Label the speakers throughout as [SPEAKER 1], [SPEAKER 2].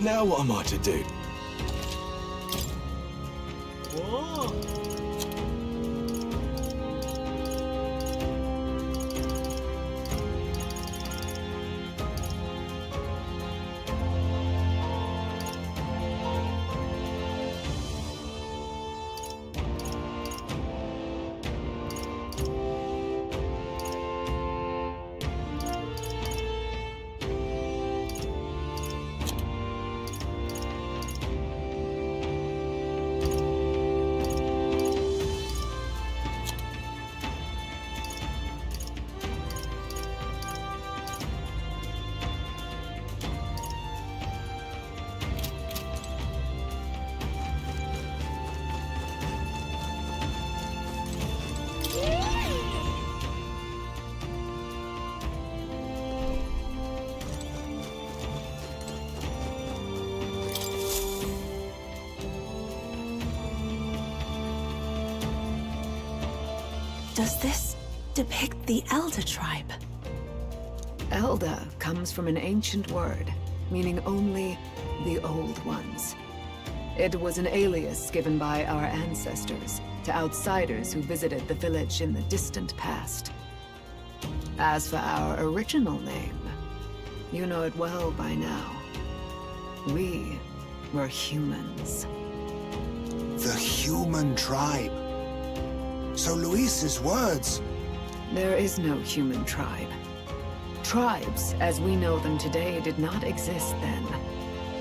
[SPEAKER 1] Now what am I to do?
[SPEAKER 2] Whoa.
[SPEAKER 3] Does this depict the Elder tribe?
[SPEAKER 4] Elder comes from an ancient word, meaning only the old ones. It was an alias given by our ancestors to outsiders who visited the village in the distant past. As for our original name, you know it well by now. We were humans.
[SPEAKER 5] The human tribe. So Luis's words...
[SPEAKER 4] There is no human tribe. Tribes, as we know them today, did not exist then.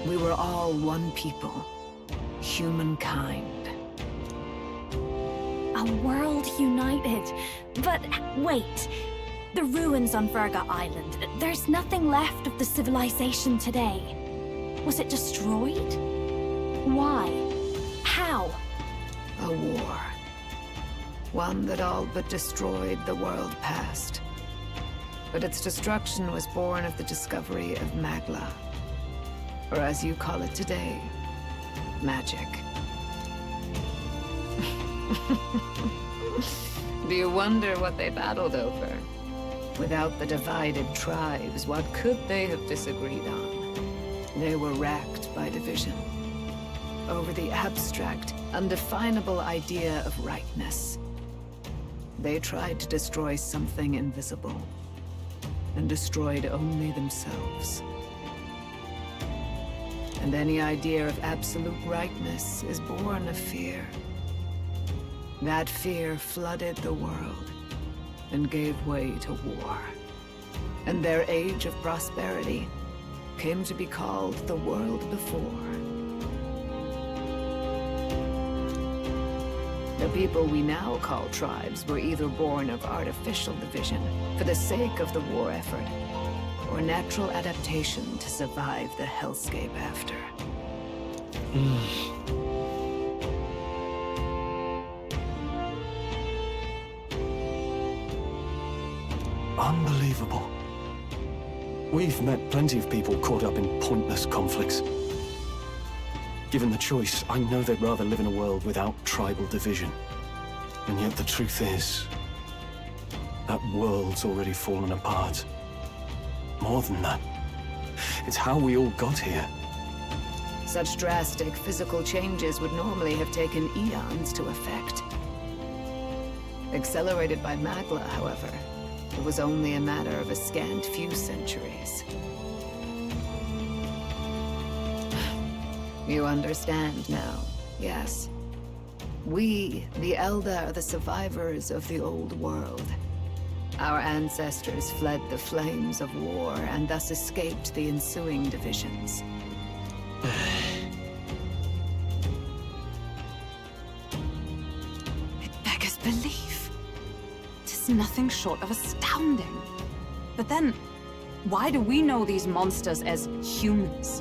[SPEAKER 4] We were all one people. Humankind.
[SPEAKER 3] A world united. But wait. The ruins on Virga Island. There's nothing left of the civilization today. Was it destroyed? Why? How?
[SPEAKER 4] A war. One that all but destroyed the world past. But its destruction was born of the discovery of Magla. Or as you call it today, magic. Do you wonder what they battled over? Without the divided tribes, what could they have disagreed on? They were racked by division. Over the abstract, undefinable idea of rightness. They tried to destroy something invisible, and destroyed only themselves. And any idea of absolute rightness is born of fear. That fear flooded the world, and gave way to war. And their age of prosperity came to be called the world before. The people we now call tribes were either born of artificial division for the sake of the war effort, or natural adaptation to survive the hellscape after.
[SPEAKER 1] Unbelievable. We've met plenty of people caught up in pointless conflicts. Given the choice, I know they'd rather live in a world without tribal division. And yet the truth is, that world's already fallen apart. More than that, it's how we all got here.
[SPEAKER 4] Such drastic physical changes would normally have taken eons to effect. Accelerated by Magla, however, it was only a matter of a scant few centuries. You understand now, yes? We, the Elder, are the survivors of the old world. Our ancestors fled the flames of war and thus escaped the ensuing divisions.
[SPEAKER 6] It beggars belief. Tis nothing short of astounding. But then, why do we know these monsters as humans?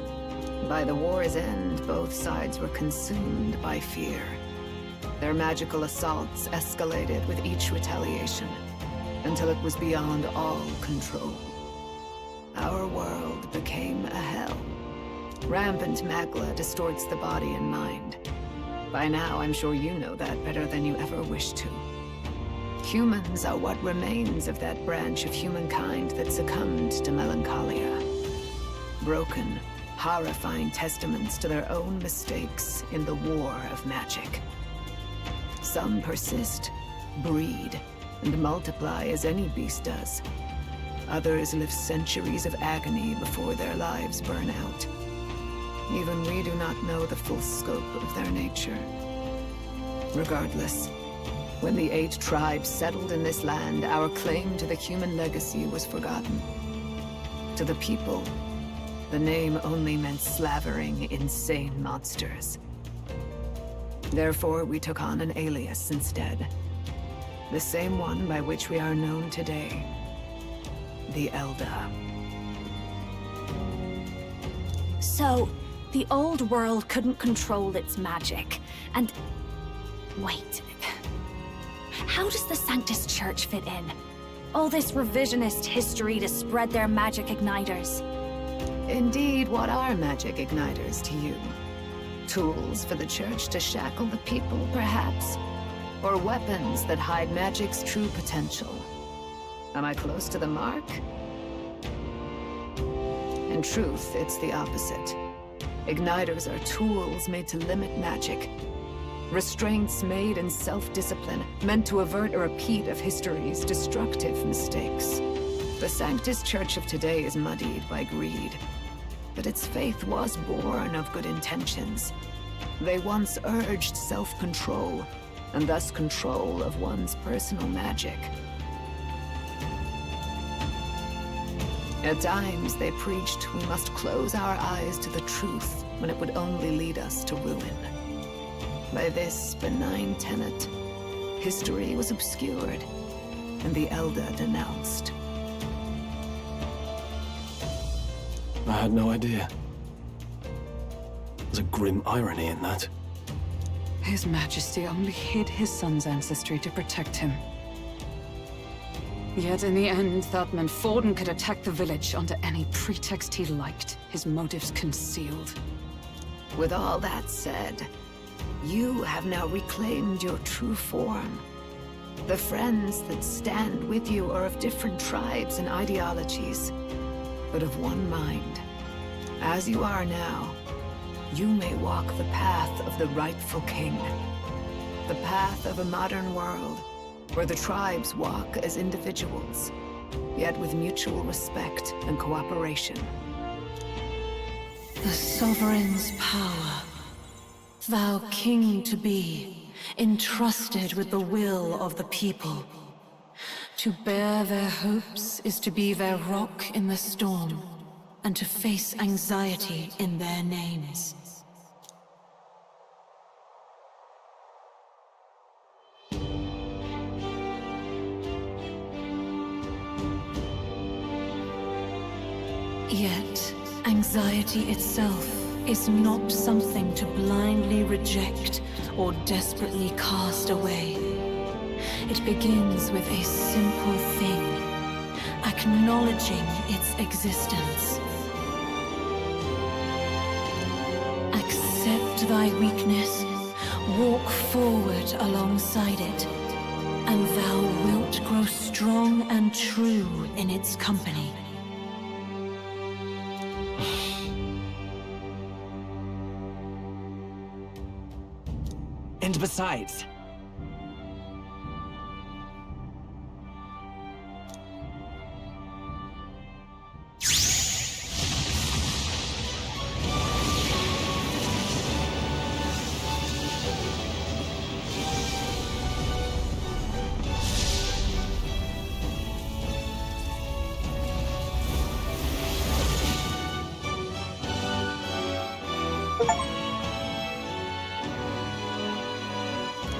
[SPEAKER 4] By the war's end, both sides were consumed by fear. Their magical assaults escalated with each retaliation, until it was beyond all control. Our world became a hell. Rampant Magla distorts the body and mind. By now, I'm sure you know that better than you ever wished to. Humans are what remains of that branch of humankind that succumbed to melancholia. Broken, horrifying testaments to their own mistakes in the war of magic. Some persist, breed, and multiply as any beast does. Others live centuries of agony before their lives burn out. Even we do not know the full scope of their nature. Regardless, when the 8 tribes settled in this land, our claim to the human legacy was forgotten. To the people, the name only meant slavering, insane monsters. Therefore, we took on an alias instead. The same one by which we are known today. The Elder.
[SPEAKER 3] So, the old world couldn't control its magic, and... Wait. How does the Sanctus Church fit in? All this revisionist history to spread their magic igniters.
[SPEAKER 4] Indeed, what are magic igniters to you? Tools for the Church to shackle the people, perhaps? Or weapons that hide magic's true potential? Am I close to the mark? In truth, it's the opposite. Igniters are tools made to limit magic. Restraints made in self-discipline, meant to avert a repeat of history's destructive mistakes. The Sanctus Church of today is muddied by greed. But its faith was born of good intentions. They once urged self-control, and thus control of one's personal magic. At times, they preached we must close our eyes to the truth when it would only lead us to ruin. By this benign tenet, history was obscured, and the Elder denounced.
[SPEAKER 1] I had no idea. There's a grim irony in that.
[SPEAKER 6] His Majesty only hid his son's ancestry to protect him. Yet in the end, that meant Forden could attack the village under any pretext he liked, his motives concealed.
[SPEAKER 4] With all that said, you have now reclaimed your true form. The friends that stand with you are of different tribes and ideologies, but of one mind. As you are now, you may walk the path of the rightful king. The path of a modern world, where the tribes walk as individuals, yet with mutual respect and cooperation.
[SPEAKER 7] The sovereign's power, thou king to be, entrusted with the will of the people. To bear their hopes is to be their rock in the storm, and to face anxiety in their names. Yet, anxiety itself is not something to blindly reject or desperately cast away. It begins with a simple thing, acknowledging its existence. Accept thy weakness, walk forward alongside it, and thou wilt grow strong and true in its company.
[SPEAKER 8] And besides,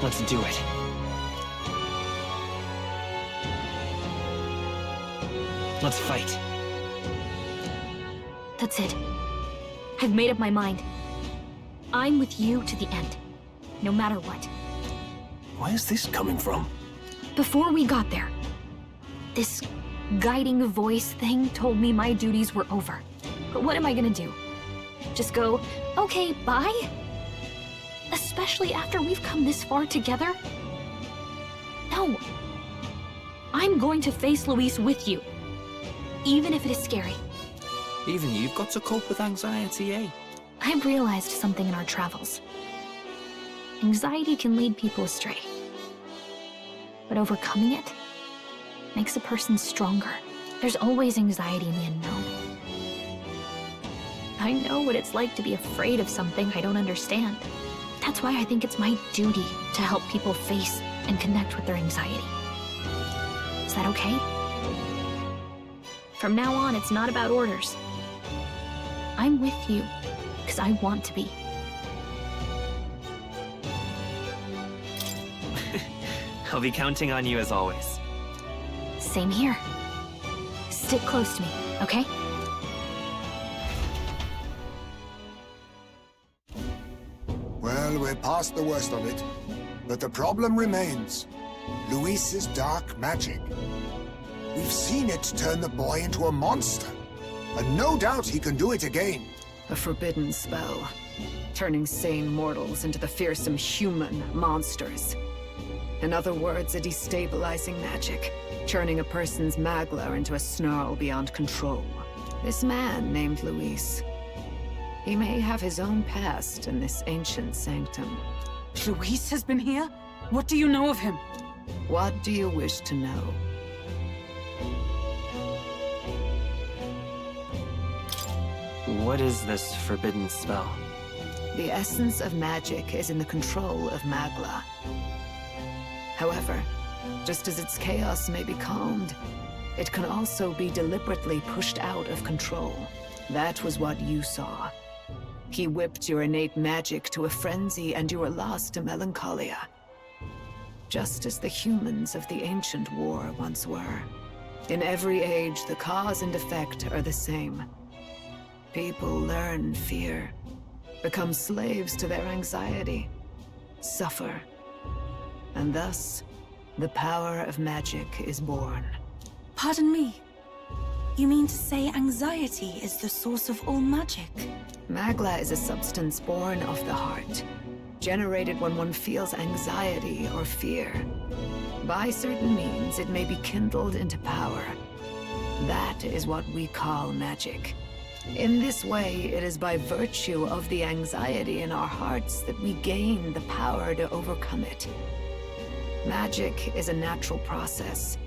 [SPEAKER 8] let's do it. Let's fight.
[SPEAKER 3] That's it. I've made up my mind. I'm with you to the end, no matter what.
[SPEAKER 1] Where's this coming from?
[SPEAKER 3] Before we got there, this guiding voice thing told me my duties were over. But what am I gonna do? Just go, okay, bye? Especially after we've come this far together? No. I'm going to face Luis with you, even if it is scary.
[SPEAKER 9] Even you've got to cope with anxiety, eh?
[SPEAKER 3] I've realized something in our travels. Anxiety can lead people astray. But overcoming it makes a person stronger. There's always anxiety in the unknown. I know what it's like to be afraid of something I don't understand. That's why I think it's my duty to help people face and connect with their anxiety. Is that okay? From now on, it's not about orders. I'm with you, because I want to be.
[SPEAKER 8] I'll be counting on you as always.
[SPEAKER 3] Same here. Stick close to me, okay?
[SPEAKER 5] Well, we're past the worst of it. But the problem remains. Luis's dark magic. We've seen it turn the boy into a monster. And no doubt he can do it again.
[SPEAKER 4] A forbidden spell, turning sane mortals into the fearsome human monsters. In other words, a destabilizing magic, turning a person's magla into a snarl beyond control. This man named Luis, he may have his own past in this ancient sanctum.
[SPEAKER 6] Luis has been here? What do you know of him?
[SPEAKER 4] What do you wish to know?
[SPEAKER 8] What is this forbidden spell?
[SPEAKER 4] The essence of magic is in the control of magla. However, just as its chaos may be calmed, it can also be deliberately pushed out of control. That was what you saw. He whipped your innate magic to a frenzy and you were lost to melancholia. Just as the humans of the ancient war once were. In every age, the cause and effect are the same. People learn fear, become slaves to their anxiety, suffer, and thus, the power of magic is born.
[SPEAKER 10] Pardon me. You mean to say anxiety is the source of all magic?
[SPEAKER 4] Magla is a substance born of the heart, generated when one feels anxiety or fear. By certain means, it may be kindled into power. That is what we call magic. In this way, it is by virtue of the anxiety in our hearts that we gain the power to overcome it. Magic is a natural process,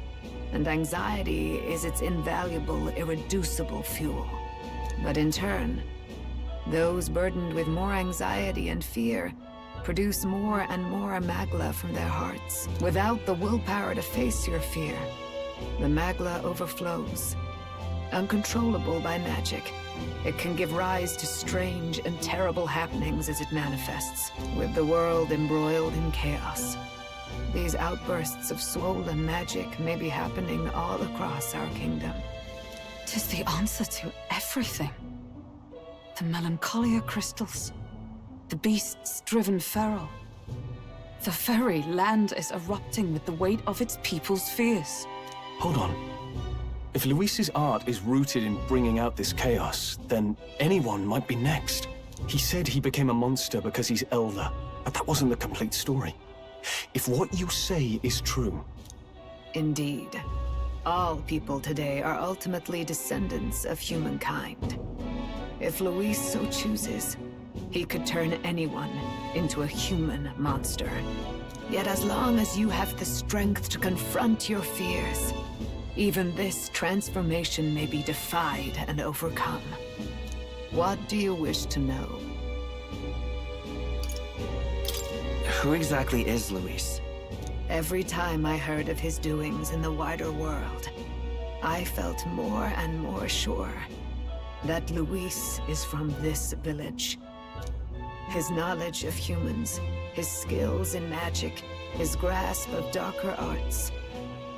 [SPEAKER 4] and anxiety is its invaluable, irreducible fuel. But in turn, those burdened with more anxiety and fear produce more and more magla from their hearts. Without the willpower to face your fear, the magla overflows. Uncontrollable by magic, it can give rise to strange and terrible happenings as it manifests, with the world embroiled in chaos. These outbursts of swollen magic may be happening all across our kingdom.
[SPEAKER 6] 'Tis the answer to everything. The melancholia crystals, the beasts driven feral. The very land is erupting with the weight of its people's fears.
[SPEAKER 1] Hold on. If Luis's art is rooted in bringing out this chaos, then anyone might be next. He said he became a monster because he's elder, but that wasn't the complete story. If what you say is true...
[SPEAKER 4] Indeed. All people today are ultimately descendants of humankind. If Luis so chooses, he could turn anyone into a human monster. Yet as long as you have the strength to confront your fears, even this transformation may be defied and overcome. What do you wish to know?
[SPEAKER 8] Who exactly is Luis?
[SPEAKER 4] Every time I heard of his doings in the wider world, I felt more and more sure that Luis is from this village. His knowledge of humans, his skills in magic, his grasp of darker arts,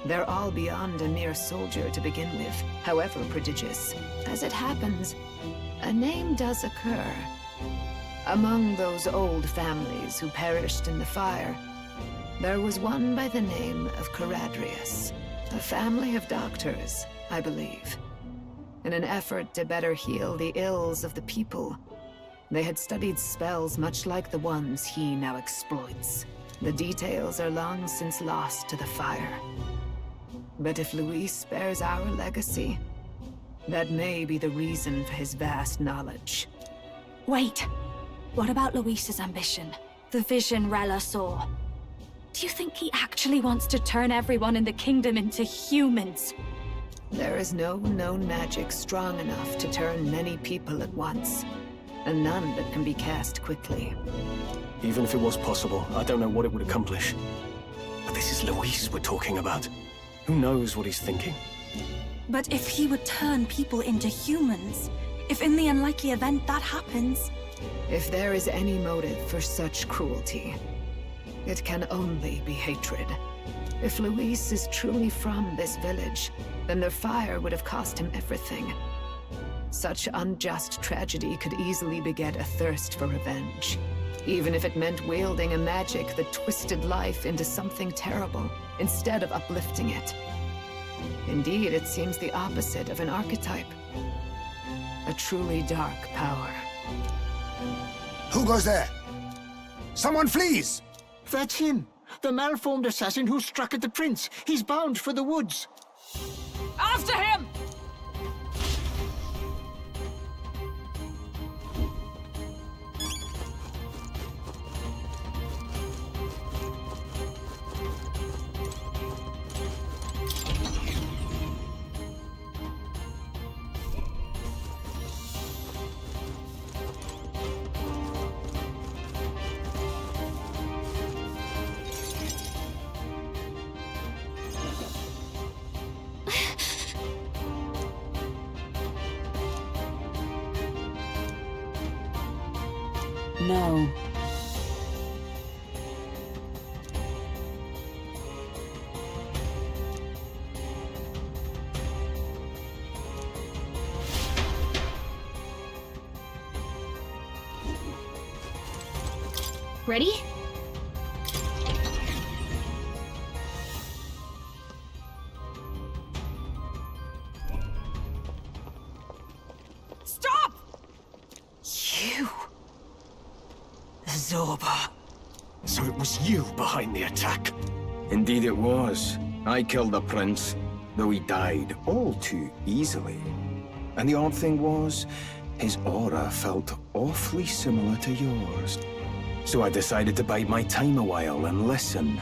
[SPEAKER 4] they're all beyond a mere soldier to begin with, however prodigious. As it happens, a name does occur. Among those old families who perished in the fire, there was one by the name of Caradrius, a family of doctors, I believe. In an effort to better heal the ills of the people, they had studied spells much like the ones he now exploits. The details are long since lost to the fire. But if Luis bears our legacy, That may be the reason for his vast knowledge.
[SPEAKER 3] Wait. What about Luis's ambition? The vision Rella saw? Do you think he actually wants to turn everyone in the kingdom into humans?
[SPEAKER 4] There is no known magic strong enough to turn many people at once, and none that can be cast quickly.
[SPEAKER 1] Even if it was possible, I don't know what it would accomplish. But this is Luis we're talking about. Who knows what he's thinking?
[SPEAKER 10] But if he would turn people into humans, if in the unlikely event that happens...
[SPEAKER 4] If there is any motive for such cruelty, it can only be hatred. If Luis is truly from this village, then their fire would have cost him everything. Such unjust tragedy could easily beget a thirst for revenge, even if it meant wielding a magic that twisted life into something terrible, instead of uplifting it. Indeed, it seems the opposite of an archetype. A truly dark power.
[SPEAKER 5] Who goes there? Someone flees!
[SPEAKER 2] That's him. The malformed assassin who struck at the prince. He's bound for the woods.
[SPEAKER 6] After him!
[SPEAKER 7] No.
[SPEAKER 3] Ready?
[SPEAKER 6] Stop!
[SPEAKER 10] You... Zorba.
[SPEAKER 1] So it was you behind the attack?
[SPEAKER 11] Indeed it was. I killed the prince, though he died all too easily. And the odd thing was, his aura felt awfully similar to yours. So I decided to bide my time a while and listen.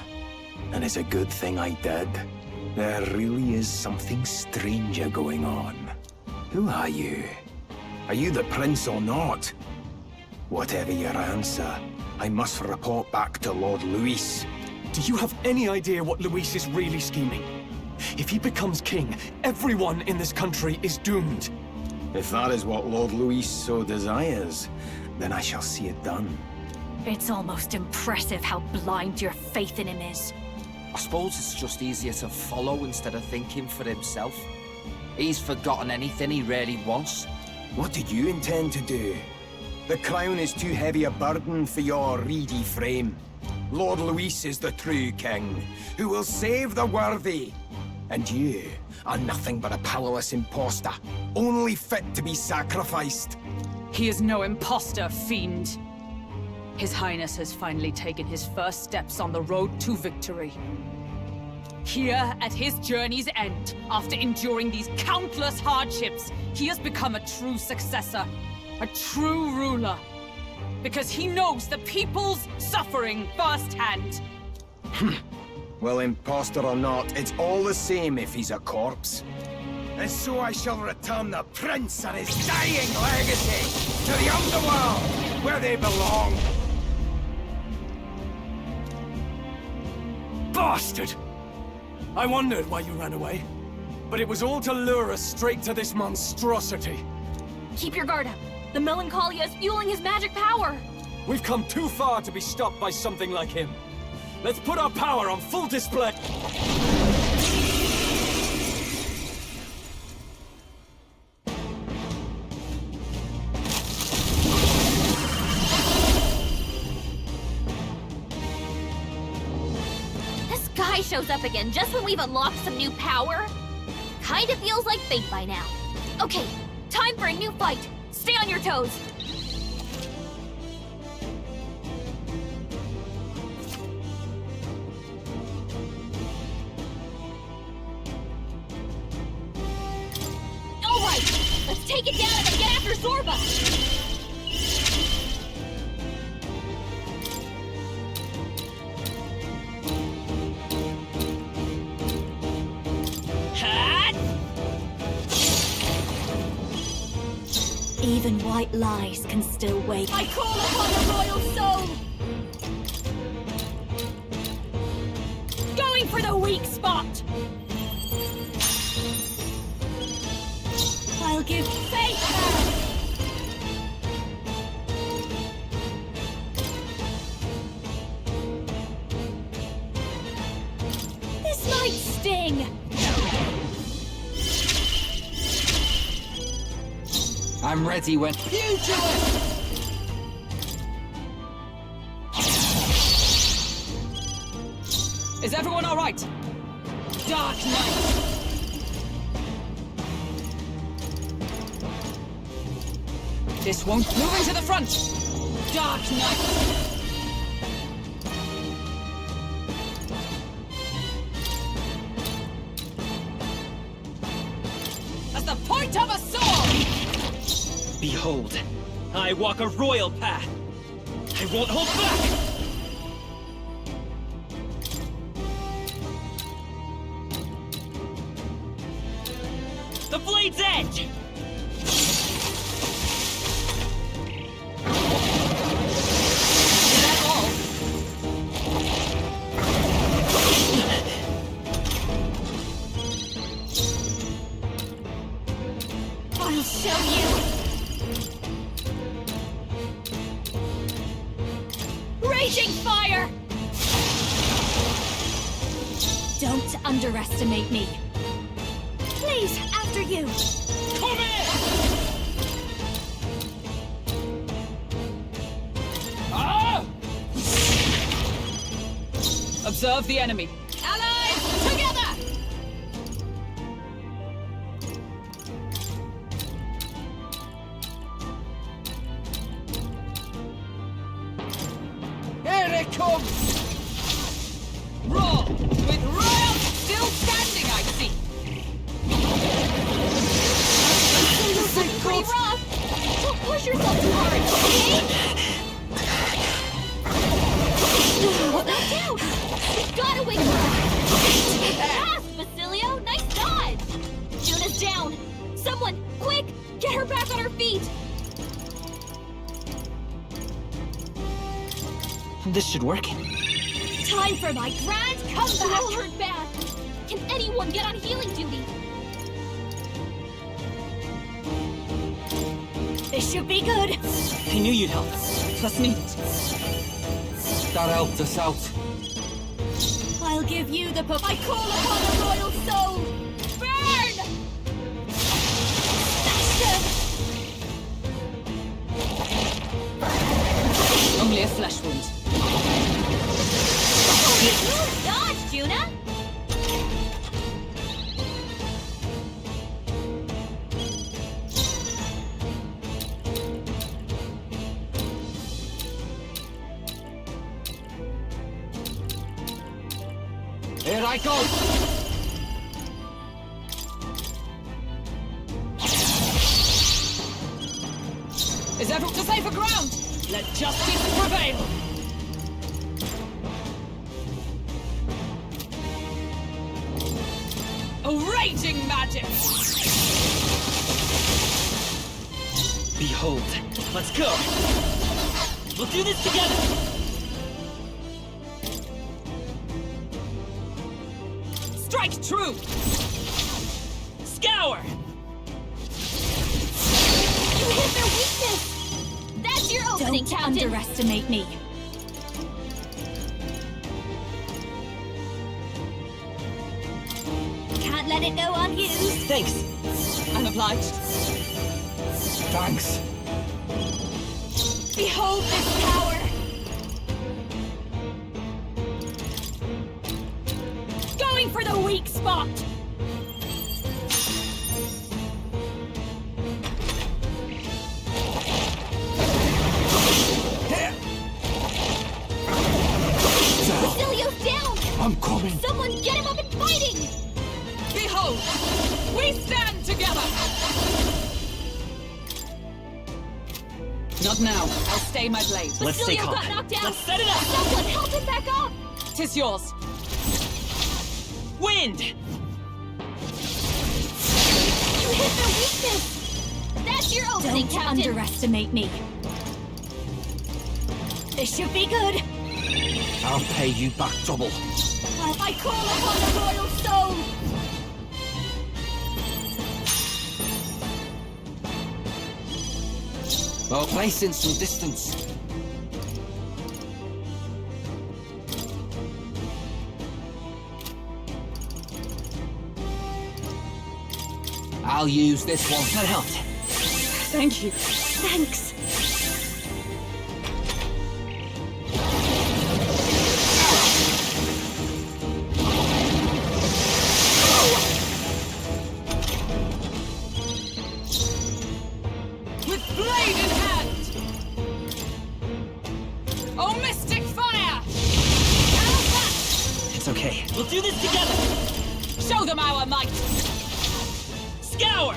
[SPEAKER 11] And it's a good thing I did. There really is something stranger going on. Who are you? Are you the prince or not? Whatever your answer, I must report back to Lord Luis.
[SPEAKER 1] Do you have any idea what Luis is really scheming? If he becomes king, everyone in this country is doomed.
[SPEAKER 11] If that is what Lord Luis so desires, then I shall see it done.
[SPEAKER 3] It's almost impressive how blind your faith in him is.
[SPEAKER 9] I suppose it's just easier to follow instead of thinking for himself. He's forgotten anything he really wants.
[SPEAKER 11] What did you intend to do? The crown is too heavy a burden for your reedy frame. Lord Luis is the true king, who will save the worthy. And you are nothing but a powerless imposter, only fit to be sacrificed.
[SPEAKER 6] He is no imposter, fiend. His Highness has finally taken his first steps on the road to victory. Here, at his journey's end, after enduring these countless hardships, he has become a true successor, a true ruler. Because he knows the people's suffering firsthand.
[SPEAKER 11] Well, imposter or not, it's all the same if he's a corpse. And so I shall return the prince and his dying legacy to the underworld, where they belong.
[SPEAKER 1] Bastard! I wondered why you ran away. But it was all to lure us straight to this monstrosity.
[SPEAKER 3] Keep your guard up. The melancholia is fueling his magic power.
[SPEAKER 1] We've come too far to be stopped by something like him. Let's put our power on full display.
[SPEAKER 3] This guy shows up again just when we've unlocked some new power. Kinda feels like fate by now. Okay, time for a new fight. Stay on your toes. All right, Let's take it down and then get after Zorba! Even white lies can still wait. I call upon the royal soul! Going for the weak spot! I'll give faith her! This might sting!
[SPEAKER 9] I'm ready when... Pugilist! Is everyone all right? Dark Knight! This won't... Moving to the front! Dark Knight! As the point of a sword!
[SPEAKER 8] Behold, I walk a royal path. I won't hold back! The blade's edge!
[SPEAKER 9] Is that all?
[SPEAKER 3] I'll show you! Raging fire! Don't underestimate me. Please, after you.
[SPEAKER 8] Come in!
[SPEAKER 9] Ah! Observe the enemy.
[SPEAKER 3] Allies, together!
[SPEAKER 9] Here it comes! Roar! With royal still standing, I see!
[SPEAKER 3] Pretty rough! Don't push yourself too hard, okay? Not down! You gotta win her! Fast, Basilio! Nice dodge! Juna's down! Someone, quick! Get her back on her feet!
[SPEAKER 8] This should work.
[SPEAKER 3] Time for my grand comeback! You all hurt bad! Can anyone get on healing duty? This should be good!
[SPEAKER 8] I knew you'd help. Trust me.
[SPEAKER 9] That helped us out.
[SPEAKER 3] I'll give you the I call upon the royal soul! Burn! Smash them!
[SPEAKER 6] Only a flesh wound.
[SPEAKER 3] Good dodge, Juna!
[SPEAKER 9] Here I go! Is everyone to safer ground? Let justice prevail! A raging magic!
[SPEAKER 8] Behold, let's go! We'll do this together!
[SPEAKER 9] Strike true!
[SPEAKER 8] Scour!
[SPEAKER 3] You hit their weakness! That's your opening,
[SPEAKER 10] Don't
[SPEAKER 3] Captain!
[SPEAKER 10] underestimate me.
[SPEAKER 3] Can't let it go unused!
[SPEAKER 8] Thanks.
[SPEAKER 9] I'm obliged.
[SPEAKER 5] Thanks.
[SPEAKER 3] Behold this power!
[SPEAKER 10] Going for the weak spot!
[SPEAKER 3] Basilio's down!
[SPEAKER 5] I'm coming.
[SPEAKER 3] Someone get him up and fighting!
[SPEAKER 9] Behold! We stand together!
[SPEAKER 6] Not now. I'll stay my blade.
[SPEAKER 8] Let's stay calm.
[SPEAKER 3] got knocked down.
[SPEAKER 8] Let's set it up!
[SPEAKER 3] Someone help him back up!
[SPEAKER 6] Tis yours.
[SPEAKER 8] Wind!
[SPEAKER 3] You hit their weakness! That's your opening,
[SPEAKER 10] Don't
[SPEAKER 3] Captain!
[SPEAKER 10] underestimate me.
[SPEAKER 3] This should be good!
[SPEAKER 9] I'll pay you back double.
[SPEAKER 3] I call upon the royal stone!
[SPEAKER 9] I'll place in some distance. I'll use this one.
[SPEAKER 8] That helped.
[SPEAKER 6] Thank you.
[SPEAKER 3] Thanks!
[SPEAKER 6] With blade in hand! Oh, mystic fire! How's that?
[SPEAKER 8] It's okay. We'll do this together!
[SPEAKER 6] Show them our might!
[SPEAKER 8] Scour!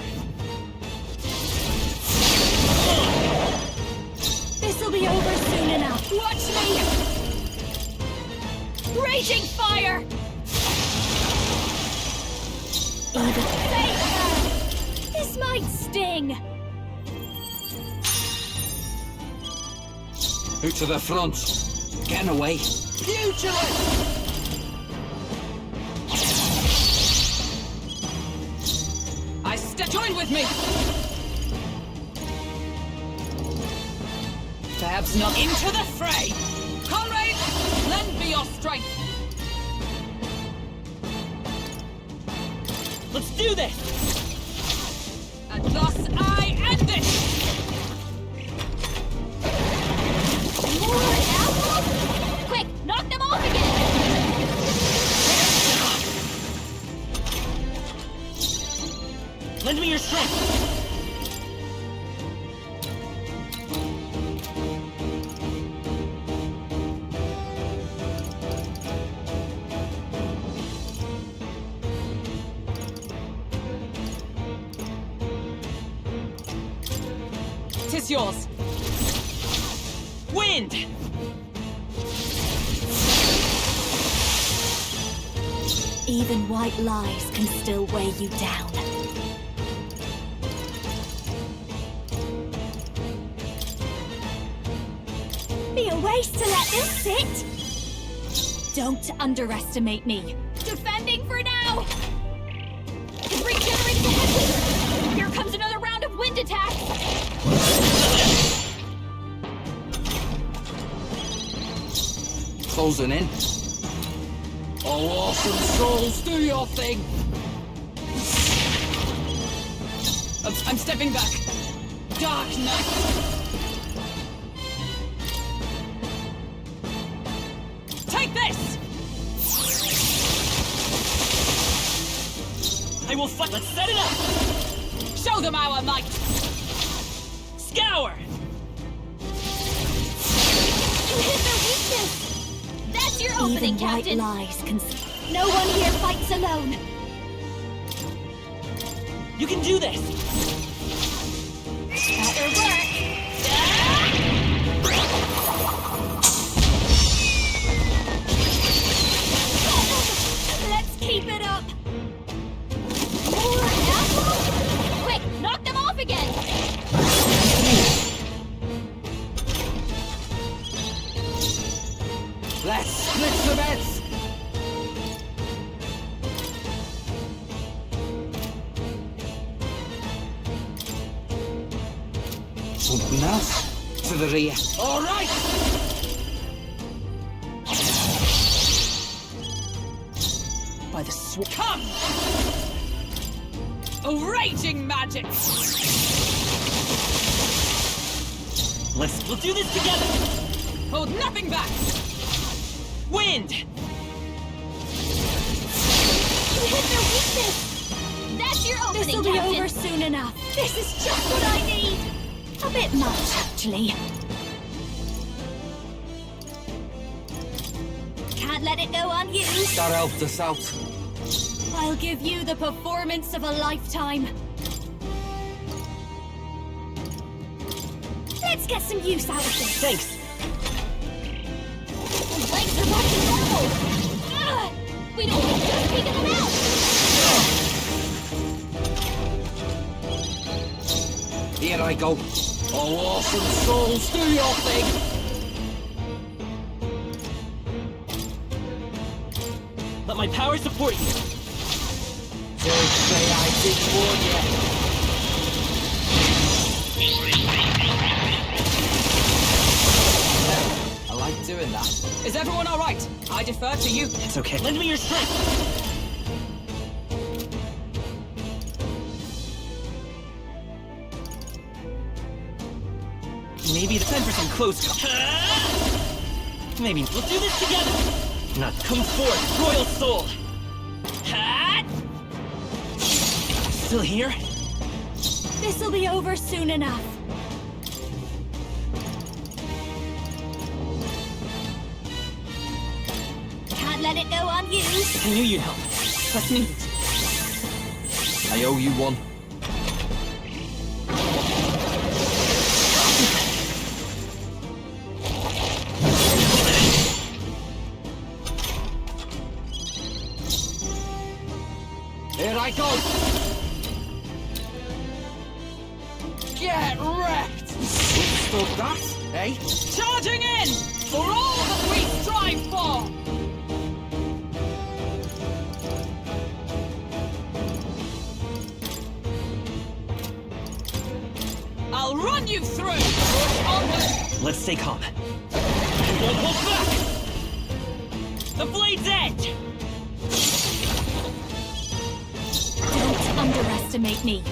[SPEAKER 3] This'll be over soon enough! Watch me! Raging fire!
[SPEAKER 10] Even
[SPEAKER 3] Save her! This might sting!
[SPEAKER 9] Who to the front? Get away.
[SPEAKER 6] Pugilist! Join with me! Perhaps not into the fray! Comrades, lend me your strength!
[SPEAKER 8] Let's do this!
[SPEAKER 6] And thus I end it!
[SPEAKER 3] More apples? Quick, knock them off again!
[SPEAKER 8] Lend me your strength!
[SPEAKER 6] Tis yours.
[SPEAKER 8] Wind!
[SPEAKER 10] even white lies can still weigh you down.
[SPEAKER 3] Be a waste to let this sit!
[SPEAKER 10] Don't underestimate me.
[SPEAKER 3] Defending for now! It regenerates the headwind! Here comes another round of wind attacks!
[SPEAKER 9] Closing in. Oh, awesome souls, do your thing!
[SPEAKER 6] I'm stepping back. Dark Knight! Take this!
[SPEAKER 8] I will fight. Let's set it up!
[SPEAKER 6] Show them our might!
[SPEAKER 8] Scour!
[SPEAKER 3] You hit their weakness! That's your opening,
[SPEAKER 10] Even white
[SPEAKER 3] Captain!
[SPEAKER 10] lies can...
[SPEAKER 3] No one here fights alone!
[SPEAKER 8] You can do this!
[SPEAKER 3] Better work! Let's keep it up! More apples? Quick, knock them off again!
[SPEAKER 9] Let's split the bets! Something else? To the rear. All right!
[SPEAKER 6] By the Come! Oh, raging magic!
[SPEAKER 8] We'll do this together!
[SPEAKER 6] Hold nothing back!
[SPEAKER 8] Wind!
[SPEAKER 3] You hit their weakness! That's your opening,
[SPEAKER 10] This'll be
[SPEAKER 3] Captain!
[SPEAKER 10] over soon enough.
[SPEAKER 3] This is just what I need!
[SPEAKER 10] A bit much, actually.
[SPEAKER 3] Can't let it go unused!
[SPEAKER 9] That helped us out.
[SPEAKER 3] I'll give you the performance of a lifetime! Let's get some use out of this.
[SPEAKER 8] Thanks.
[SPEAKER 3] His legs are back to normal. Ugh! We don't need to just figure them out.
[SPEAKER 9] Here I go. Oh, awesome souls, do your thing!
[SPEAKER 8] Let my power support you.
[SPEAKER 9] Don't say I didn't warn you. I like doing that.
[SPEAKER 6] Is everyone all right? I defer to you.
[SPEAKER 8] It's okay. Lend me your strength. Maybe it's time for some close Maybe we'll do this together. Now come forth, royal soul. Still here?
[SPEAKER 3] This'll be over soon enough. Can't let it go on you.
[SPEAKER 8] I knew you'd help. Let's meet.
[SPEAKER 9] I owe you one. Here I go! Get wrecked! Withstood that, eh?
[SPEAKER 6] Charging in! For all that we strive for! I'll run you through! Onward!
[SPEAKER 8] Let's stay calm. I won't hold back! The blade's edge!
[SPEAKER 3] Don't underestimate me.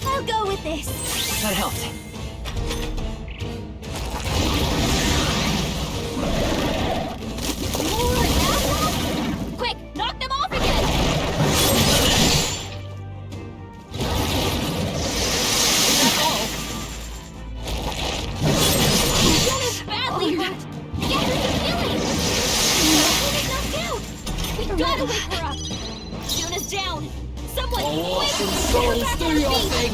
[SPEAKER 3] I'll go with this.
[SPEAKER 8] That helped.
[SPEAKER 3] More assholes? Quick, knock them off again!
[SPEAKER 6] Is that all?
[SPEAKER 3] Jonah's badly hurt. Get her some healing. Jonah's knocked out. We gotta wake her up. Jonah's down. Someone,
[SPEAKER 9] Oh,
[SPEAKER 3] quick,
[SPEAKER 9] awesome
[SPEAKER 3] get her
[SPEAKER 9] souls,
[SPEAKER 3] back
[SPEAKER 9] do
[SPEAKER 3] on her
[SPEAKER 9] your
[SPEAKER 3] feet.
[SPEAKER 9] thing!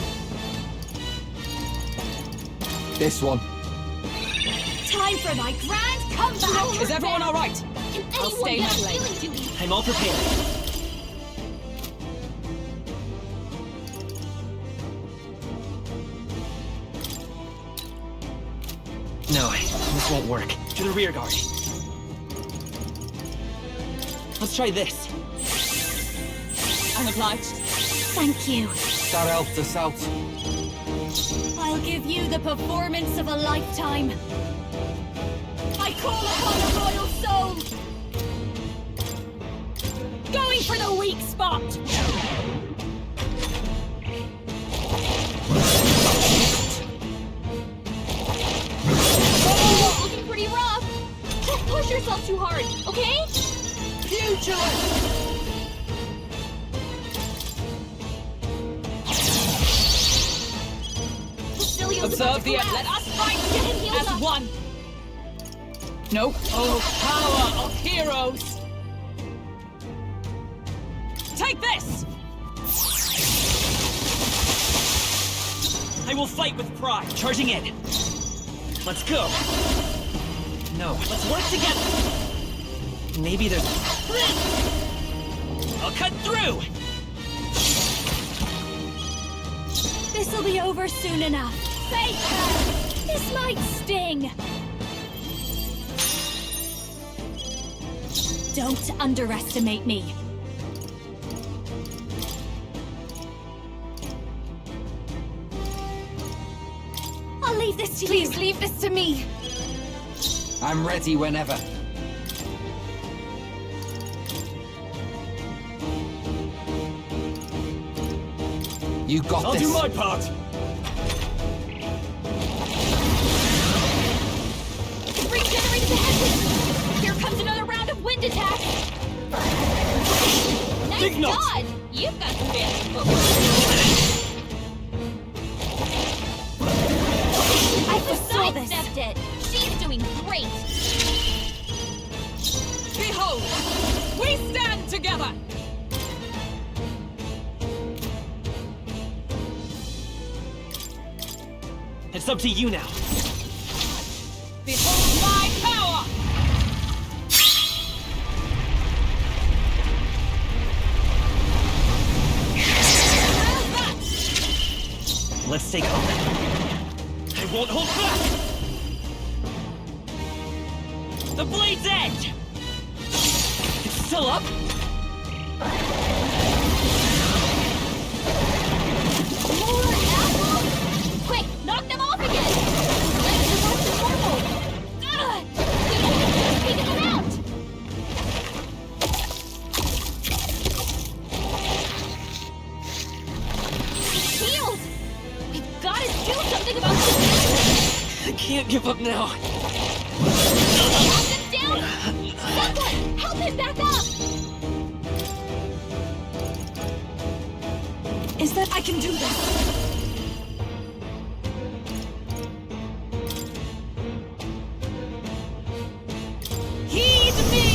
[SPEAKER 9] This one.
[SPEAKER 3] Time for my grand comeback.
[SPEAKER 6] Is everyone all right?
[SPEAKER 3] Can
[SPEAKER 6] I'll
[SPEAKER 3] anyone
[SPEAKER 6] stay
[SPEAKER 3] get
[SPEAKER 6] my
[SPEAKER 3] on
[SPEAKER 6] lane.
[SPEAKER 3] healing duty?
[SPEAKER 8] I'm all prepared. No, this won't work. To the rear guard. Let's try this.
[SPEAKER 6] I'm obliged.
[SPEAKER 3] Thank you.
[SPEAKER 9] That helped us out.
[SPEAKER 3] I'll give you the performance of a lifetime. I call upon a royal soul. Going for the weak spot. Oh, looking pretty rough. Don't push yourself too hard, okay?
[SPEAKER 9] Pugilist!
[SPEAKER 6] Observe the end. Let us fight
[SPEAKER 3] Get him healed
[SPEAKER 6] as
[SPEAKER 3] up.
[SPEAKER 6] one. No. Oh, power of heroes. Take this.
[SPEAKER 8] I will fight with pride. Charging in. Let's go. No, let's work together. Maybe there's... I'll cut through.
[SPEAKER 3] This'll be over soon enough. Fake her! This might sting. Don't underestimate me. I'll leave this to you.
[SPEAKER 6] Please leave this to me.
[SPEAKER 9] I'm ready whenever. You got
[SPEAKER 8] I'll
[SPEAKER 9] this.
[SPEAKER 8] do my part.
[SPEAKER 3] Regenerated the headwind. Here comes another round of wind attack. Nice
[SPEAKER 8] Big nuts.
[SPEAKER 3] dodge. You've got some fancy footwork. I foresaw this. It. She's doing great.
[SPEAKER 6] Behold, we stand together.
[SPEAKER 8] It's up to you now.
[SPEAKER 6] Behold my power!
[SPEAKER 8] Let's take on. I won't hold back! The blade's edge! It's still up?
[SPEAKER 3] More apples? Quick, knock them off again! Let's revert to normal! Ugh! The enemy's taking them out! Healed! We've got to do something about this!
[SPEAKER 8] I can't give up now.
[SPEAKER 3] Captain's down! Someone, help him back up!
[SPEAKER 10] Is that I can do this?
[SPEAKER 3] Heed me!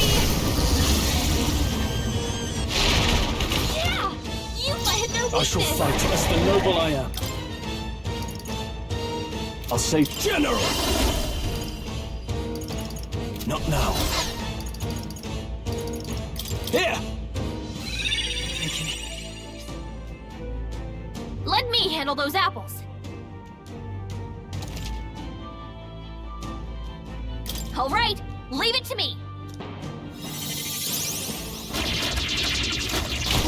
[SPEAKER 3] Yeah! You let their weakness!
[SPEAKER 1] I shall fight as the noble I am. I'll say General! Not now. Here!
[SPEAKER 3] Let me handle those apples. All right, leave it to me.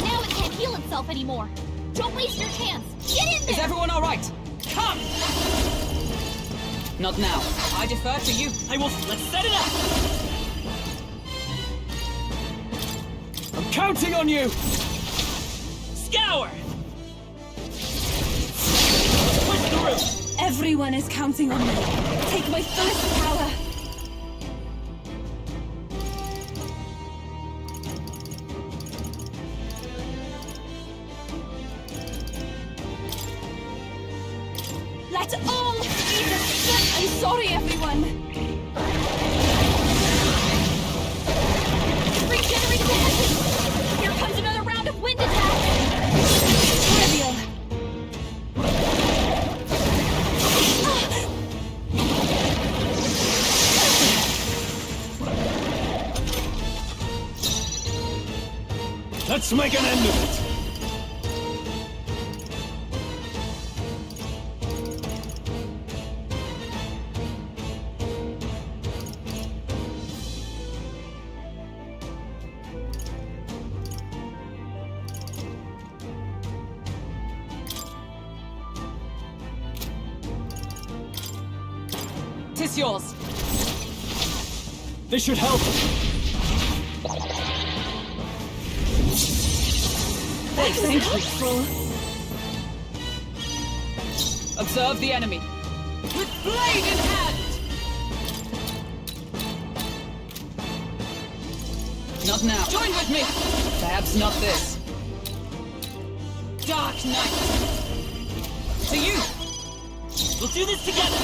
[SPEAKER 3] Now it can't heal itself anymore. Don't waste your chance. Get in there!
[SPEAKER 6] Is everyone all right? Come! Not now. I defer to you.
[SPEAKER 8] I will. Let's set it up!
[SPEAKER 1] I'm counting on you!
[SPEAKER 8] Scour! Push through!
[SPEAKER 10] Everyone is counting on me. Take my fullest power. Let all be destroyed. I'm sorry, everyone.
[SPEAKER 3] Regenerate the heavens! Here comes another round of wind attack!
[SPEAKER 10] Trivial.
[SPEAKER 1] Let's make an end of it!
[SPEAKER 6] Tis yours.
[SPEAKER 1] This should help!
[SPEAKER 6] Thank you. Observe the enemy. With blade in hand! Not now. Join with me! Perhaps not this. Dark Knight! To you!
[SPEAKER 8] We'll do this together!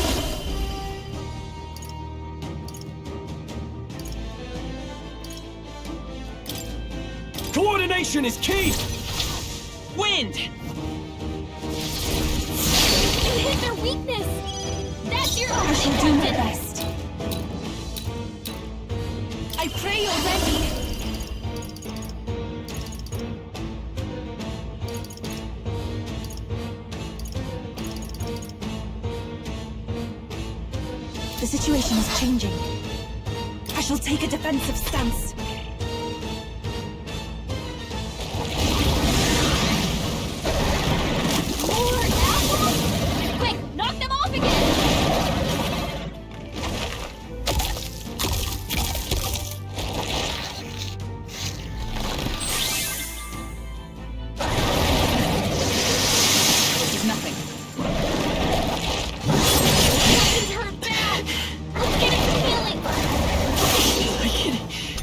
[SPEAKER 1] Coordination is key!
[SPEAKER 8] Wind!
[SPEAKER 3] You hit their weakness! That's your
[SPEAKER 10] I shall do my best. I pray you're ready. The situation is changing. I shall take a defensive stance.
[SPEAKER 3] More apples? Quick, knock them off again!
[SPEAKER 6] This is nothing.
[SPEAKER 3] Captain's hurt bad! Let's get him some healing!
[SPEAKER 8] I can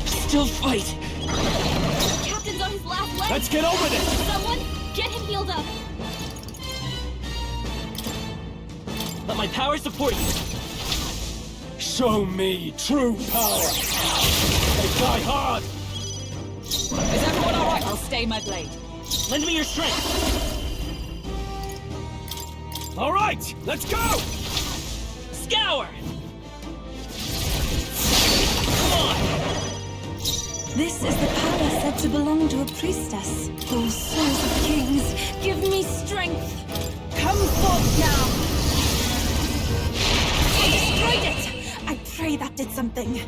[SPEAKER 8] still fight.
[SPEAKER 3] Captain's on his last leg!
[SPEAKER 1] Let's get over this!
[SPEAKER 3] Someone, get him healed up!
[SPEAKER 8] Let my power support you.
[SPEAKER 1] Show me true power! They die hard!
[SPEAKER 6] Is everyone all right? I'll stay my blade.
[SPEAKER 8] Lend me your strength.
[SPEAKER 1] All right, let's go!
[SPEAKER 8] Scour! Come on!
[SPEAKER 10] This is the power said to belong to a priestess. O souls of kings, give me strength! Come forth now! I destroyed it! I pray that did something.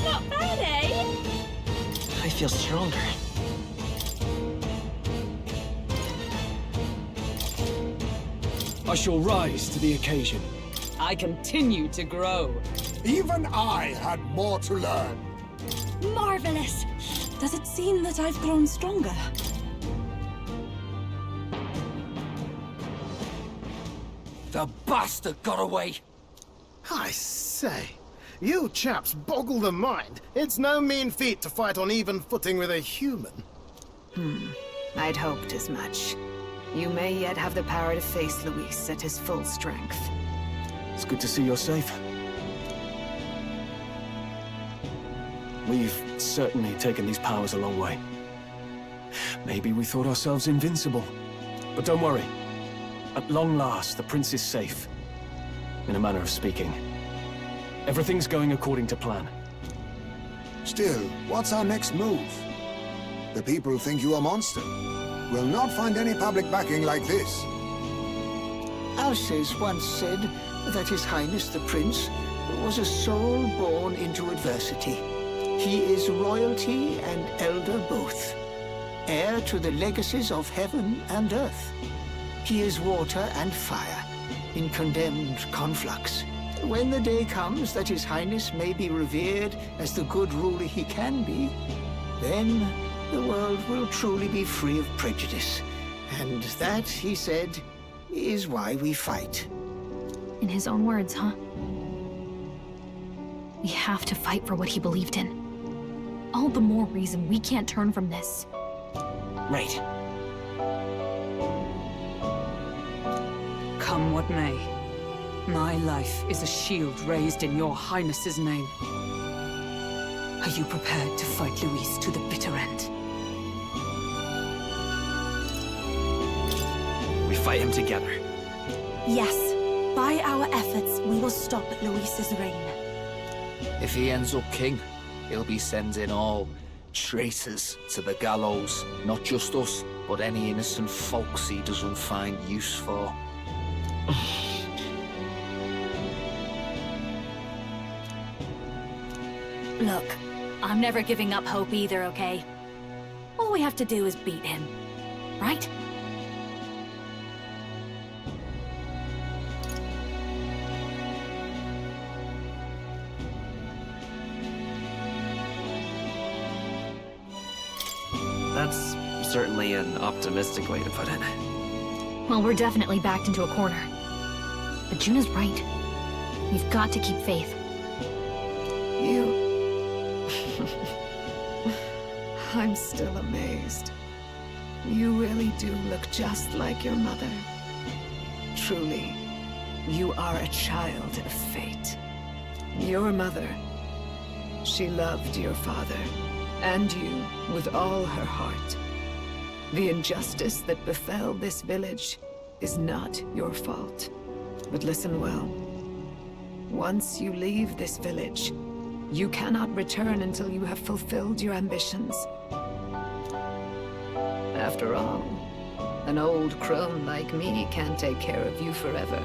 [SPEAKER 3] Not bad, eh?
[SPEAKER 8] I feel stronger.
[SPEAKER 1] I shall rise to the occasion.
[SPEAKER 6] I continue to grow.
[SPEAKER 5] Even I had more to learn.
[SPEAKER 10] Marvelous! Does it seem that I've grown stronger?
[SPEAKER 9] The bastard got away!
[SPEAKER 12] I say, you chaps boggle the mind. It's no mean feat to fight on even footing with a human.
[SPEAKER 4] I'd hoped as much. You may yet have the power to face Luis at his full strength.
[SPEAKER 1] It's good to see you're safe. We've certainly taken these powers a long way. Maybe we thought ourselves invincible. But don't worry. At long last, the prince is safe. In a manner of speaking. Everything's going according to plan.
[SPEAKER 5] Still, what's our next move? The people think you a monster. Will not find any public backing like this.
[SPEAKER 2] Alces once said that His Highness the Prince was a soul born into adversity. He is royalty and elder both, heir to the legacies of heaven and earth. He is water and fire, in condemned conflux. When the day comes that His Highness may be revered as the good ruler he can be, then the world will truly be free of prejudice. And that, he said, is why we fight.
[SPEAKER 3] In his own words, huh? We have to fight for what he believed in. All the more reason we can't turn from this.
[SPEAKER 8] Right.
[SPEAKER 6] Come what may. My life is a shield raised in your highness's name. Are you prepared to fight Luis to the bitter end?
[SPEAKER 8] We fight him together.
[SPEAKER 10] Yes. By our efforts, we will stop Luis's reign.
[SPEAKER 9] If he ends up king, he'll be sending all traitors to the gallows. Not just us, but any innocent folks he doesn't find use for.
[SPEAKER 3] Look, I'm never giving up hope either, okay? All we have to do is beat him, right?
[SPEAKER 8] That's certainly an optimistic way to put it.
[SPEAKER 3] Well, we're definitely backed into a corner. But Juna's right. We've got to keep faith.
[SPEAKER 4] You... I'm still amazed. You really do look just like your mother. Truly, you are a child of fate. Your mother, she loved your father, and you with all her heart. The injustice that befell this village is not your fault. But listen well. Once you leave this village, you cannot return until you have fulfilled your ambitions. After all, an old crone like me can't take care of you forever.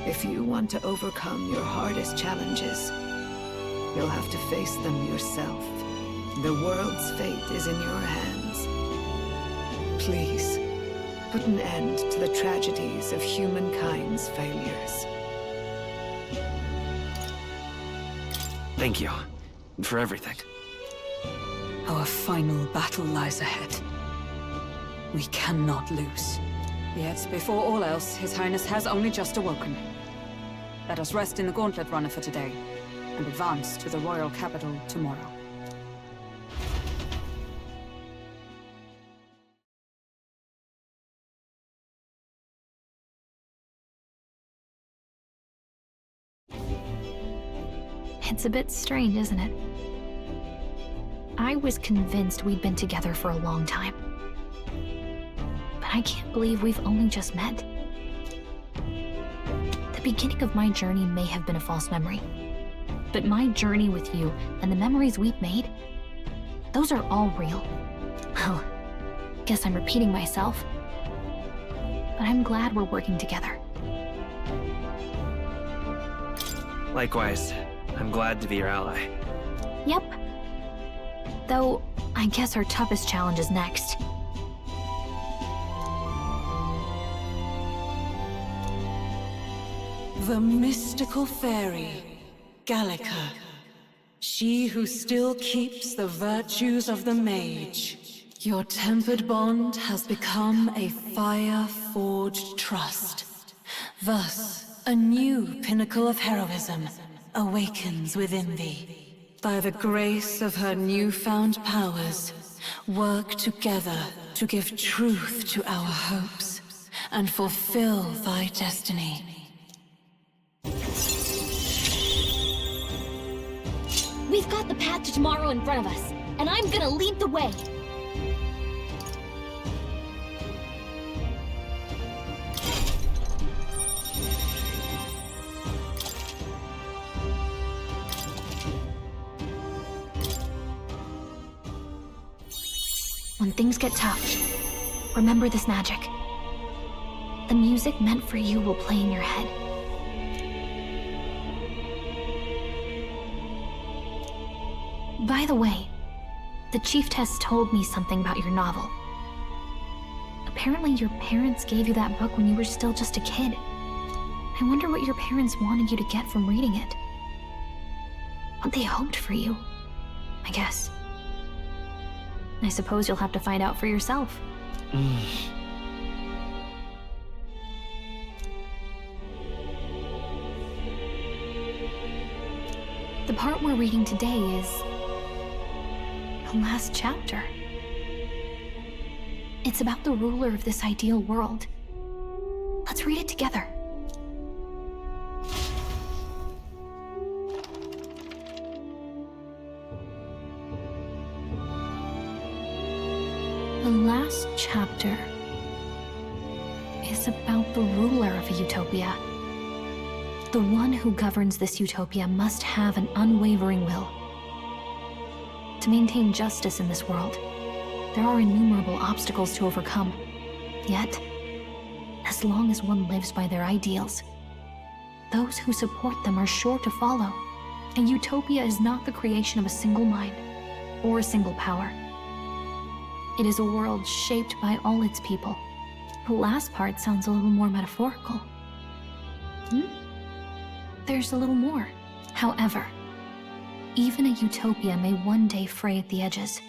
[SPEAKER 4] If you want to overcome your hardest challenges, you'll have to face them yourself. The world's fate is in your hands. Please, put an end to the tragedies of humankind's failures.
[SPEAKER 8] Thank you. For everything.
[SPEAKER 6] Our final battle lies ahead. We cannot lose. Yet, before all else, His Highness has only just awoken. Let us rest in the gauntlet runner for today, and advance to the royal capital tomorrow.
[SPEAKER 3] It's a bit strange, isn't it? I was convinced we'd been together for a long time. But I can't believe we've only just met. The beginning of my journey may have been a false memory. But my journey with you and the memories we've made, those are all real. Well, guess I'm repeating myself. But I'm glad we're working together.
[SPEAKER 8] Likewise, I'm glad to be your ally.
[SPEAKER 3] Yep. Though, I guess our toughest challenge is next.
[SPEAKER 7] The mystical fairy, Gallica. She who still keeps the virtues of the mage. Your tempered bond has become a fire-forged trust. Thus, a new pinnacle of heroism awakens within thee. By the grace of her newfound powers, work together to give truth to our hopes and fulfill thy destiny.
[SPEAKER 3] We've got the path to tomorrow in front of us, and I'm gonna lead the way. When things get tough, remember this magic. The music meant for you will play in your head. By the way, the chiefess told me something about your novel. Apparently your parents gave you that book when you were still just a kid. I wonder what your parents wanted you to get from reading it. What they hoped for you, I guess. I suppose you'll have to find out for yourself. The part we're reading today is the last chapter. It's about the ruler of this ideal world. Let's read it together. The last chapter is about the ruler of a utopia. The one who governs this utopia must have an unwavering will. To maintain justice in this world, there are innumerable obstacles to overcome. Yet, as long as one lives by their ideals, those who support them are sure to follow. And utopia is not the creation of a single mind or a single power. It is a world shaped by all its people. The last part sounds a little more metaphorical. There's a little more. However, even a utopia may one day fray at the edges,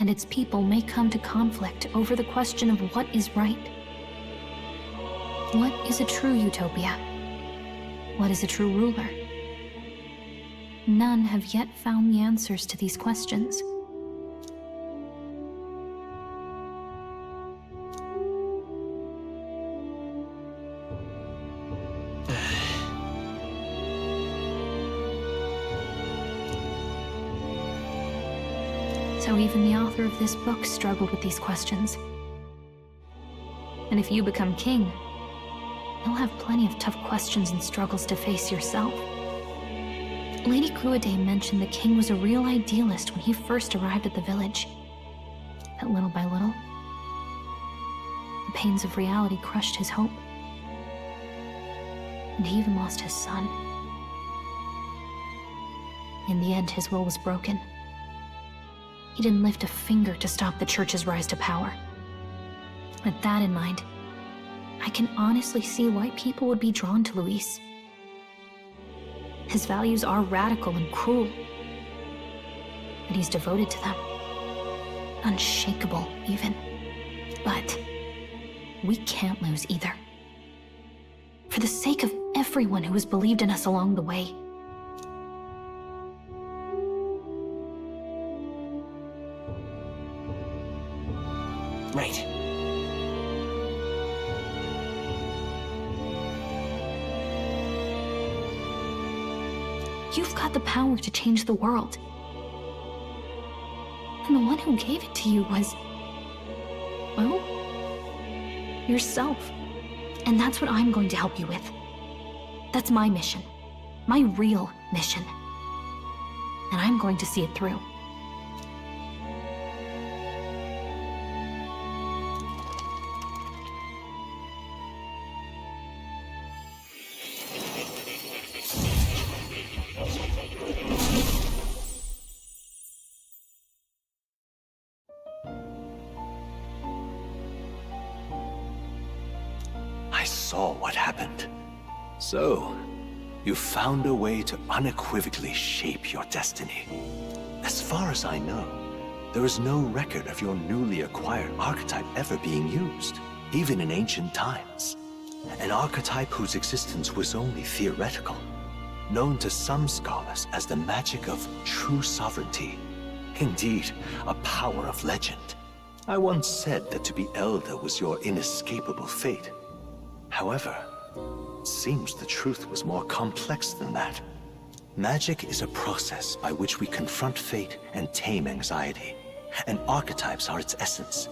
[SPEAKER 3] and its people may come to conflict over the question of what is right. What is a true utopia? What is a true ruler? None have yet found the answers to these questions. So even the author of this book struggled with these questions. And if you become king, you'll have plenty of tough questions and struggles to face yourself. Lady Cruiday mentioned the king was a real idealist when he first arrived at the village. But little by little, the pains of reality crushed his hope. And he even lost his son. In the end, his will was broken. He didn't lift a finger to stop the church's rise to power. With that in mind, I can honestly see why people would be drawn to Luis. His values are radical and cruel, but he's devoted to them. Unshakable, even. But we can't lose either. For the sake of everyone who has believed in us along the way.
[SPEAKER 8] Right.
[SPEAKER 3] You've got the power to change the world. And the one who gave it to you was, well, yourself. And that's what I'm going to help you with. That's my mission. My real mission. And I'm going to see it through.
[SPEAKER 13] I saw what happened. So, you found a way to unequivocally shape your destiny. As far as I know, there is no record of your newly acquired archetype ever being used, even in ancient times. An archetype whose existence was only theoretical, known to some scholars as the magic of true sovereignty. Indeed, a power of legend. I once said that to be elder was your inescapable fate. However, it seems the truth was more complex than that. Magic is a process by which we confront fate and tame anxiety. And archetypes are its essence.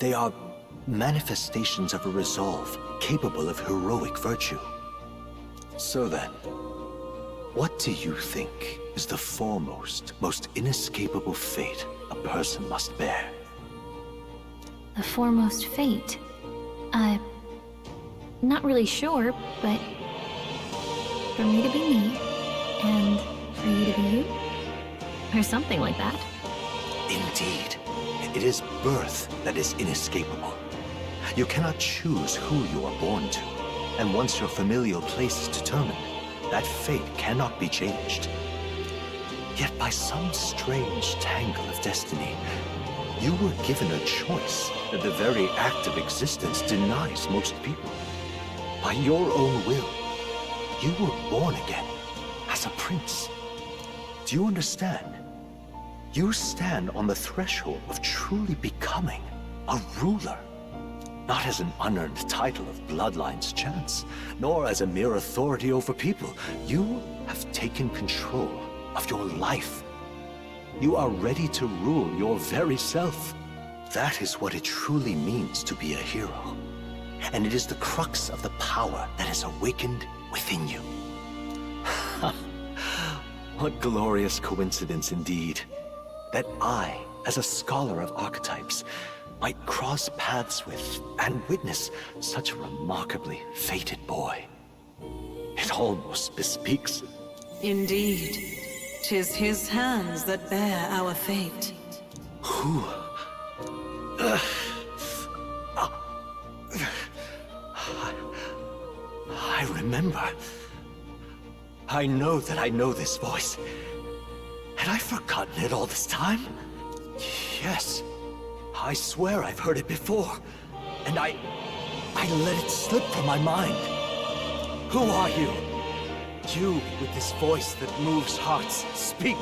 [SPEAKER 13] They are manifestations of a resolve capable of heroic virtue. So then, what do you think is the foremost, most inescapable fate a person must bear?
[SPEAKER 3] The foremost fate? Not really sure, but for me to be me, and for you to be you, or something like that.
[SPEAKER 13] Indeed. It is birth that is inescapable. You cannot choose who you are born to, and once your familial place is determined, that fate cannot be changed. Yet by some strange tangle of destiny, you were given a choice that the very act of existence denies most people. By your own will, you were born again as a prince. Do you understand? You stand on the threshold of truly becoming a ruler. Not as an unearned title of bloodline's chance, nor as a mere authority over people. You have taken control of your life. You are ready to rule your very self. That is what it truly means to be a hero. And it is the crux of the power that is awakened within you. What glorious coincidence indeed, that I, as a scholar of archetypes, might cross paths with and witness such a remarkably fated boy. It almost bespeaks...
[SPEAKER 7] Indeed, 'tis his hands that bear our fate.
[SPEAKER 13] Who? I remember. I know that I know this voice. Had I forgotten it all this time? Yes. I swear I've heard it before. And I let it slip from my mind. Who are you? You with this voice that moves hearts. Speak.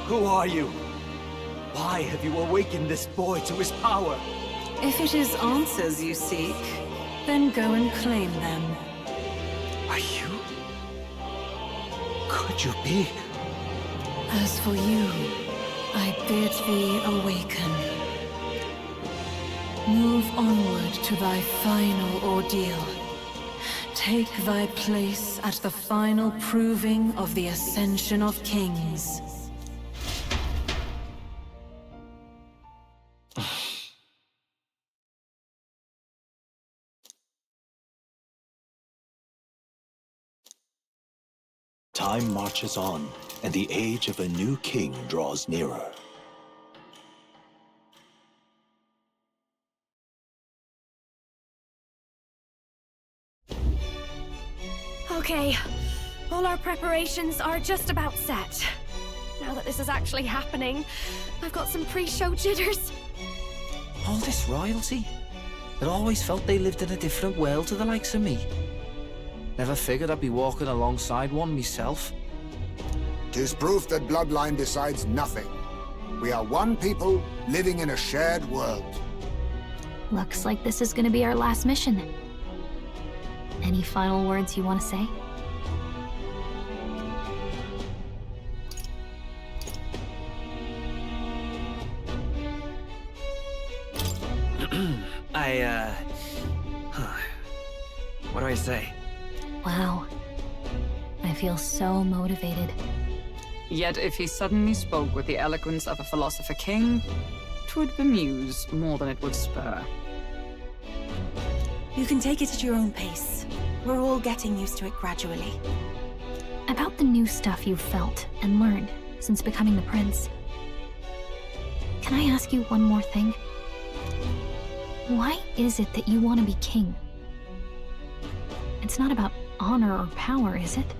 [SPEAKER 13] Who are you? Why have you awakened this boy to his power?
[SPEAKER 7] If it is answers you seek, then go and claim them.
[SPEAKER 13] Are you? Could you be?
[SPEAKER 7] As for you, I bid thee awaken. Move onward to thy final ordeal. Take thy place at the final proving of the ascension of kings.
[SPEAKER 13] Time marches on, and the age of a new king draws nearer.
[SPEAKER 3] Okay, all our preparations are just about set. Now that this is actually happening, I've got some pre-show jitters.
[SPEAKER 8] All this royalty? It always felt they lived in a different world to the likes of me. Never figured I'd be walking alongside one myself.
[SPEAKER 5] 'Tis proof that bloodline decides nothing. We are one people living in a shared world.
[SPEAKER 3] Looks like this is gonna be our last mission. Any final words you want to say?
[SPEAKER 14] What do I say?
[SPEAKER 3] Wow. I feel so motivated.
[SPEAKER 6] Yet if he suddenly spoke with the eloquence of a philosopher king, 'twould bemuse more than it would spur.
[SPEAKER 10] You can take it at your own pace. We're all getting used to it gradually.
[SPEAKER 3] About the new stuff you've felt and learned since becoming the prince. Can I ask you one more thing? Why is it that you want to be king? It's not about honor or power, is it?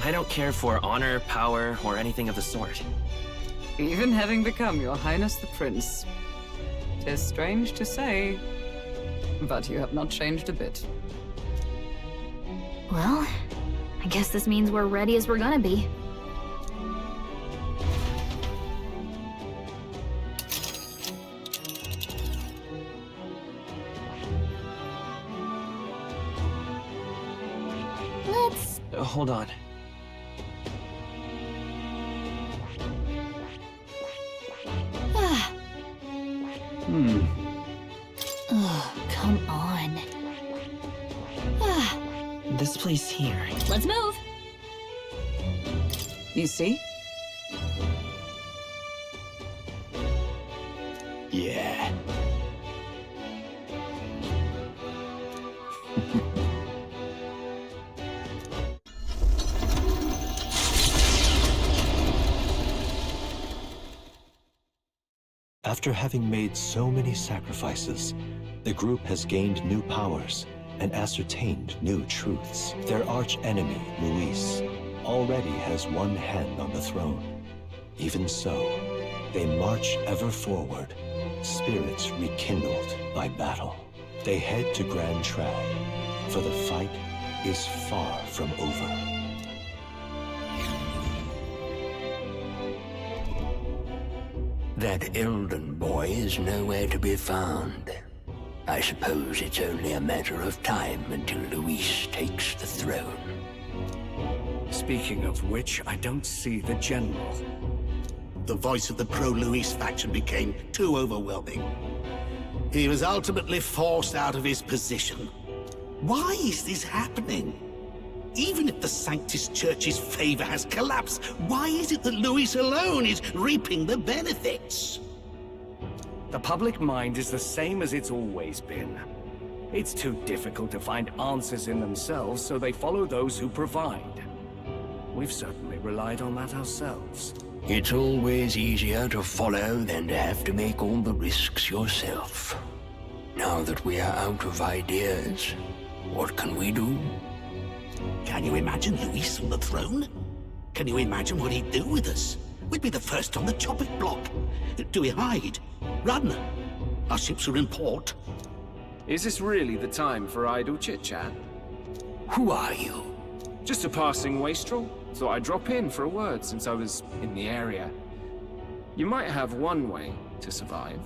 [SPEAKER 14] I don't care for honor, power, or anything of the sort.
[SPEAKER 6] Even having become your highness the prince. 'Tis strange to say, but you have not changed a bit.
[SPEAKER 3] Well, I guess this means we're ready as we're gonna be. Let's...
[SPEAKER 14] Hold on.
[SPEAKER 3] Oh, come on.
[SPEAKER 14] This place here.
[SPEAKER 3] Let's move.
[SPEAKER 6] You see?
[SPEAKER 11] Yeah.
[SPEAKER 13] After having made so many sacrifices, the group has gained new powers and ascertained new truths. Their arch-enemy, Luis, already has one hand on the throne. Even so, they march ever forward, spirits rekindled by battle. They head to Grand Trad, for the fight is far from over.
[SPEAKER 15] That Elden boy is nowhere to be found. I suppose it's only a matter of time until Luis takes the throne.
[SPEAKER 16] Speaking of which, I don't see the general. The voice of the pro-Luis faction became too overwhelming. He was ultimately forced out of his position. Why is this happening? Even if the Sanctus Church's favor has collapsed, why is it that Luis alone is reaping the benefits?
[SPEAKER 17] The public mind is the same as it's always been. It's too difficult to find answers in themselves, so they follow those who provide. We've certainly relied on that ourselves.
[SPEAKER 15] It's always easier to follow than to have to make all the risks yourself. Now that we are out of ideas, what can we do?
[SPEAKER 16] Can you imagine Luis on the throne? Can you imagine what he'd do with us? We'd be the first on the chopping block. Do we hide? Run? Our ships are in port.
[SPEAKER 17] Is this really the time for idle chit-chat?
[SPEAKER 15] Who are you?
[SPEAKER 17] Just a passing wastrel. Thought I'd drop in for a word since I was in the area. You might have one way to survive.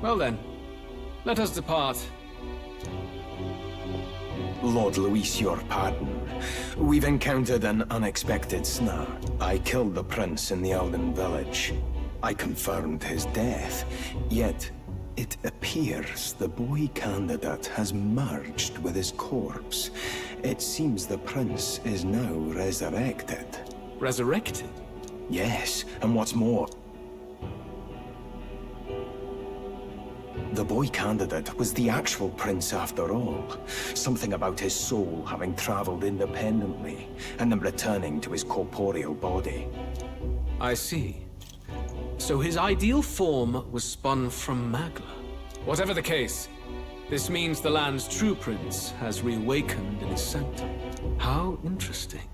[SPEAKER 17] Well then, let us depart.
[SPEAKER 11] Lord Luis, your pardon. We've encountered an unexpected snare. I killed the prince in the Elden village. I confirmed his death, yet it appears the boy candidate has merged with his corpse. It seems the prince is now resurrected.
[SPEAKER 17] Resurrected?
[SPEAKER 11] Yes, and what's more, the boy candidate was the actual prince after all. Something about his soul having traveled independently, and then returning to his corporeal body.
[SPEAKER 17] I see. So his ideal form was spun from Magla. Whatever the case, this means the land's true prince has reawakened in his center. How interesting.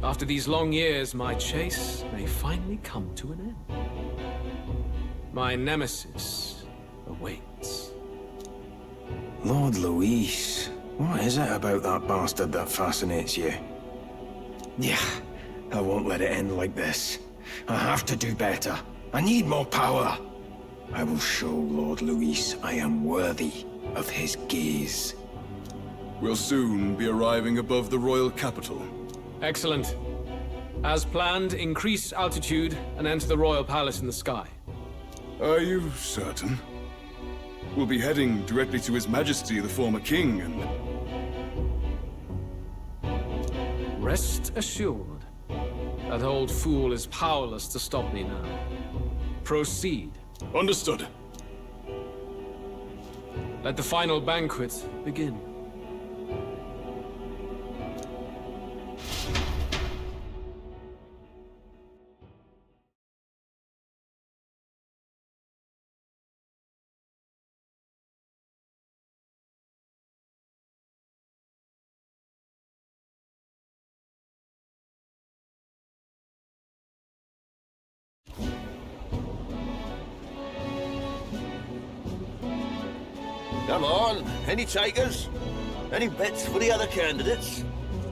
[SPEAKER 17] After these long years, my chase may finally come to an end. My nemesis awaits.
[SPEAKER 11] Lord Luis, what is it about that bastard that fascinates you? Yeah, I won't let it end like this. I have to do better. I need more power. I will show Lord Luis I am worthy of his gaze.
[SPEAKER 18] We'll soon be arriving above the royal capital.
[SPEAKER 17] Excellent. As planned, increase altitude and enter the royal palace in the sky.
[SPEAKER 18] Are you certain? We'll be heading directly to His Majesty, the former king, and...
[SPEAKER 17] Rest assured, that old fool is powerless to stop me now. Proceed.
[SPEAKER 18] Understood.
[SPEAKER 17] Let the final banquet begin.
[SPEAKER 19] Come on, any takers? Any bets for the other candidates?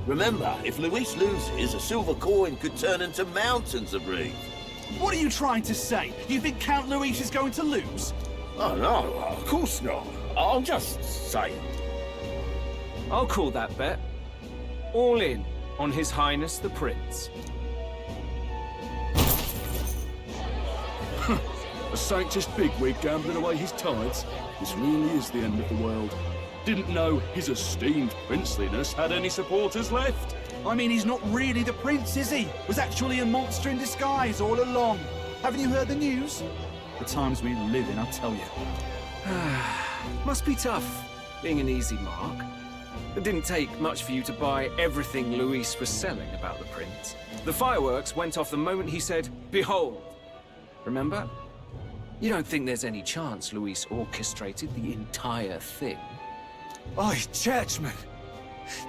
[SPEAKER 19] Remember, if Luis loses, a silver coin could turn into mountains of reef.
[SPEAKER 20] What are you trying to say? You think Count Luis is going to lose?
[SPEAKER 19] Oh no, of course not. I'm just saying.
[SPEAKER 14] I'll call that bet. All in on His Highness the Prince.
[SPEAKER 21] A sanctus bigwig gambling away his tides? This really is the end of the world. Didn't know his esteemed princeliness had any supporters left.
[SPEAKER 20] I mean, he's not really the prince, is he? Was actually a monster in disguise all along. Haven't you heard the news? The times we live in, I tell you.
[SPEAKER 14] Must be tough, being an easy mark. It didn't take much for you to buy everything Luis was selling about the prince. The fireworks went off the moment he said, "Behold." Remember? You don't think there's any chance Luis orchestrated the entire thing?
[SPEAKER 20] Oi, churchman!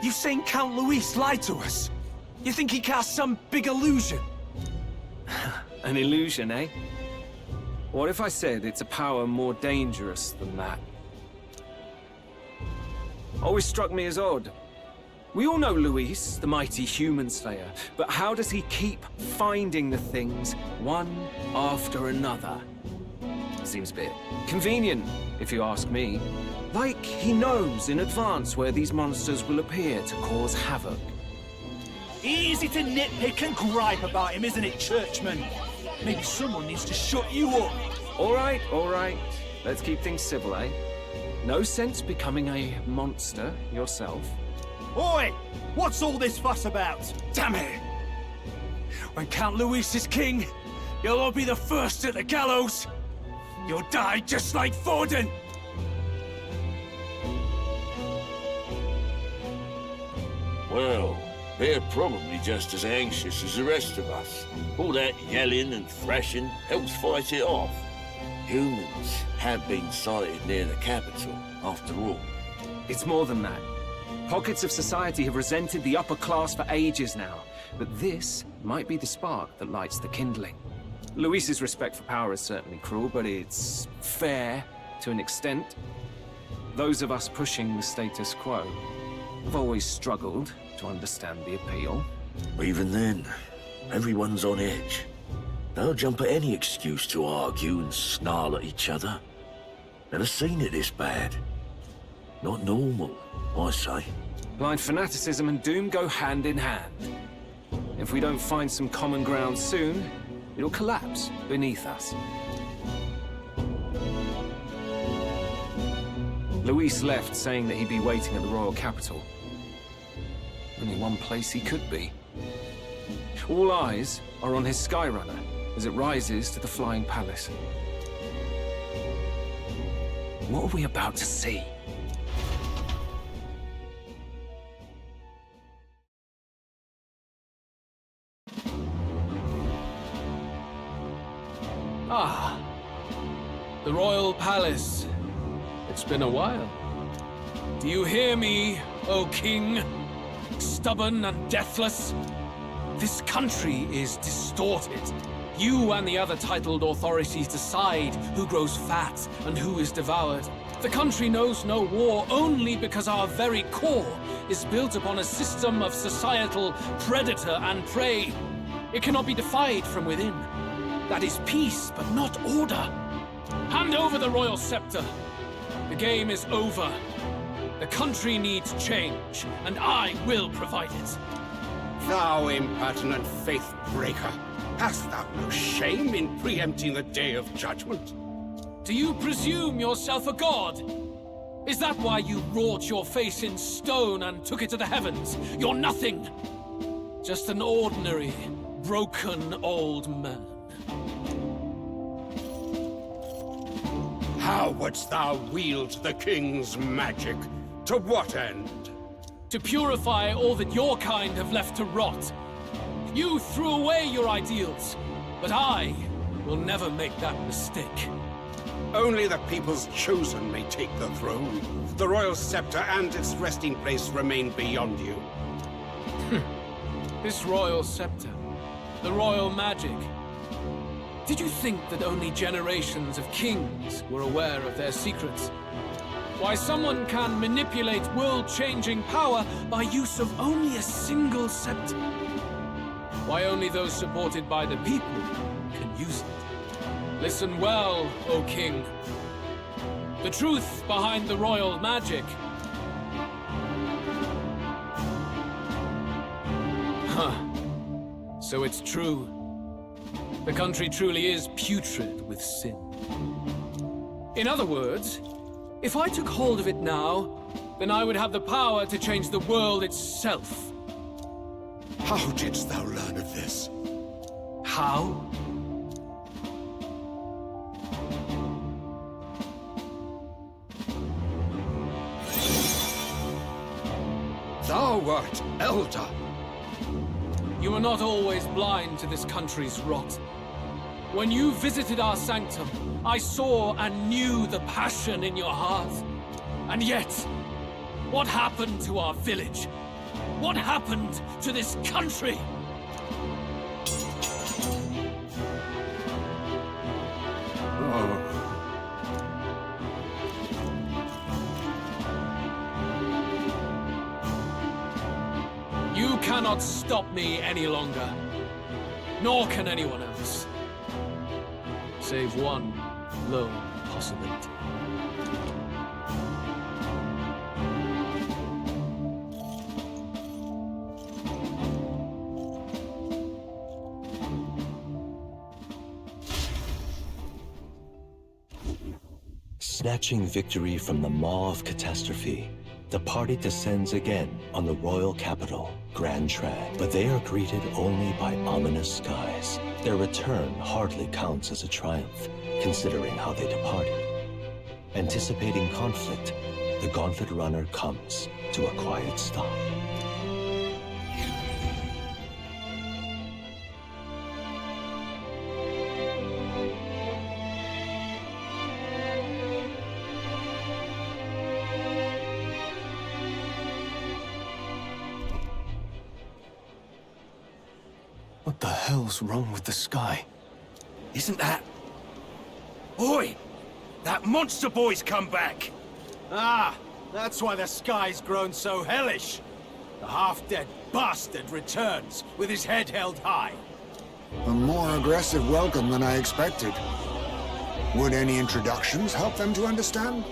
[SPEAKER 20] You've seen Count Luis lie to us? You think he cast some big illusion?
[SPEAKER 14] An illusion, eh? What if I said it's a power more dangerous than that? Always struck me as odd. We all know Luis, the mighty human slayer, but how does he keep finding the things one after another? Seems a bit convenient, if you ask me. Like he knows in advance where these monsters will appear to cause havoc.
[SPEAKER 20] Easy to nitpick and gripe about him, isn't it, churchman? Maybe someone needs to shut you up.
[SPEAKER 14] All right. Let's keep things civil, eh? No sense becoming a monster yourself.
[SPEAKER 20] Oi! What's all this fuss about? Damn it! When Count Luis is king, you'll all be the first at the gallows. You'll die just like Forden!
[SPEAKER 19] Well, they're probably just as anxious as the rest of us. All that yelling and thrashing helps fight it off. Humans have been sighted near the capital, after all.
[SPEAKER 14] It's more than that. Pockets of society have resented the upper class for ages now, but this might be the spark that lights the kindling. Luis's respect for power is certainly cruel, but it's fair to an extent. Those of us pushing the status quo have always struggled to understand the appeal.
[SPEAKER 19] Even then, everyone's on edge. They'll jump at any excuse to argue and snarl at each other. Never seen it this bad. Not normal, I say.
[SPEAKER 14] Blind fanaticism and doom go hand in hand. If we don't find some common ground soon, it'll collapse beneath us. Luis left saying that he'd be waiting at the royal capital. Only one place he could be. All eyes are on his Skyrunner as it rises to the flying palace. What are we about to see?
[SPEAKER 17] Ah, the royal palace. It's been a while. Do you hear me, O king? Stubborn and deathless? This country is distorted. You and the other titled authorities decide who grows fat and who is devoured. The country knows no war only because our very core is built upon a system of societal predator and prey. It cannot be defied from within. That is peace, but not order. Hand over the royal scepter. The game is over. The country needs change, and I will provide it.
[SPEAKER 12] Thou impertinent faith breaker, hast thou no shame in preempting the day of judgment?
[SPEAKER 17] Do you presume yourself a god? Is that why you wrought your face in stone and took it to the heavens? You're nothing. Just an ordinary, broken old man.
[SPEAKER 12] How wouldst thou wield the king's magic? To what end?
[SPEAKER 17] To purify all that your kind have left to rot. You threw away your ideals, but I will never make that mistake.
[SPEAKER 12] Only the people's chosen may take the throne. The royal scepter and its resting place remain beyond you.
[SPEAKER 17] This royal scepter, the royal magic. Did you think that only generations of kings were aware of their secrets? Why someone can manipulate world-changing power by use of only a single scepter? Why only those supported by the people can use it? Listen well, O king. The truth behind the royal magic. So it's true. The country truly is putrid with sin. In other words, if I took hold of it now, then I would have the power to change the world itself.
[SPEAKER 12] How didst thou learn of this?
[SPEAKER 17] How?
[SPEAKER 12] Thou art elder.
[SPEAKER 17] You were not always blind to this country's rot. When you visited our sanctum, I saw and knew the passion in your heart. And yet, what happened to our village? What happened to this country? You cannot stop me any longer. Nor can anyone else. Save one lone possibility.
[SPEAKER 22] Snatching victory from the maw of catastrophe, the party descends again on the royal capital, Grand Trang. But they are greeted only by ominous skies. Their return hardly counts as a triumph, considering how they departed. Anticipating conflict, the gauntlet runner comes to a quiet stop.
[SPEAKER 1] What the hell's wrong with the sky?
[SPEAKER 20] Isn't that... Oi! That monster boy's come back! Ah, that's why the sky's grown so hellish. The half-dead bastard returns with his head held high.
[SPEAKER 5] A more aggressive welcome than I expected. Would any introductions help them to understand?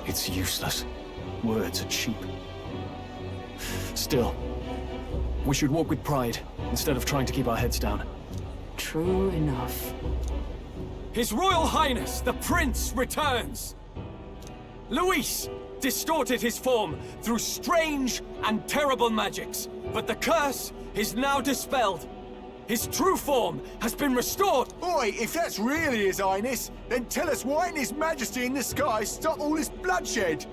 [SPEAKER 1] It's useless. Words are cheap. Still, we should walk with pride, instead of trying to keep our heads down.
[SPEAKER 6] True enough.
[SPEAKER 14] His Royal Highness, the Prince, returns! Luis distorted his form through strange and terrible magics, but the curse is now dispelled. His true form has been restored!
[SPEAKER 23] Oi, if that's really His Highness, then tell us why didn't His Majesty in the sky stop all this bloodshed?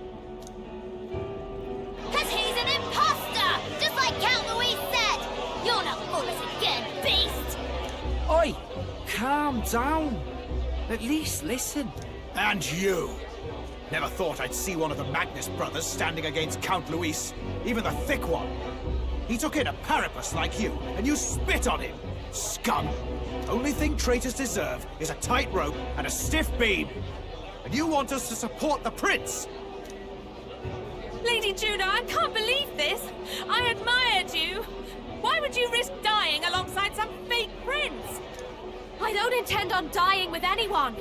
[SPEAKER 24] Cause he's an imposter! Just like Count Luis said! You're not fool us again, beast!
[SPEAKER 8] Oi! Calm down. At least listen.
[SPEAKER 20] And you! Never thought I'd see one of the Magnus brothers standing against Count Luis, even the thick one. He took in a parapus like you, and you spit on him! Scum! Only thing traitors deserve is a tight rope and a stiff beam. And you want us to support the prince?
[SPEAKER 2] Lady Juno, I can't believe this! I admired you! Why would you risk dying alongside some fake prince?
[SPEAKER 3] I don't intend on dying with anyone!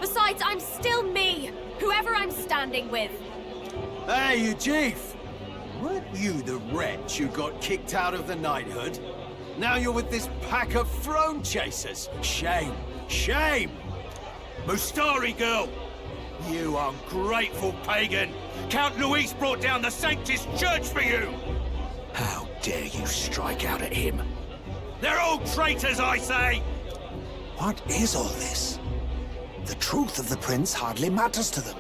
[SPEAKER 3] Besides, I'm still me, whoever I'm standing with.
[SPEAKER 20] Hey, you chief! Weren't you the wretch who got kicked out of the knighthood? Now you're with this pack of throne chasers. Shame! Shame! Mustari girl! You ungrateful pagan! Count Luis brought down the Sanctus Church for you!
[SPEAKER 15] How dare you strike out at him?
[SPEAKER 20] They're all traitors, I say!
[SPEAKER 5] What is all this? The truth of the prince hardly matters to them.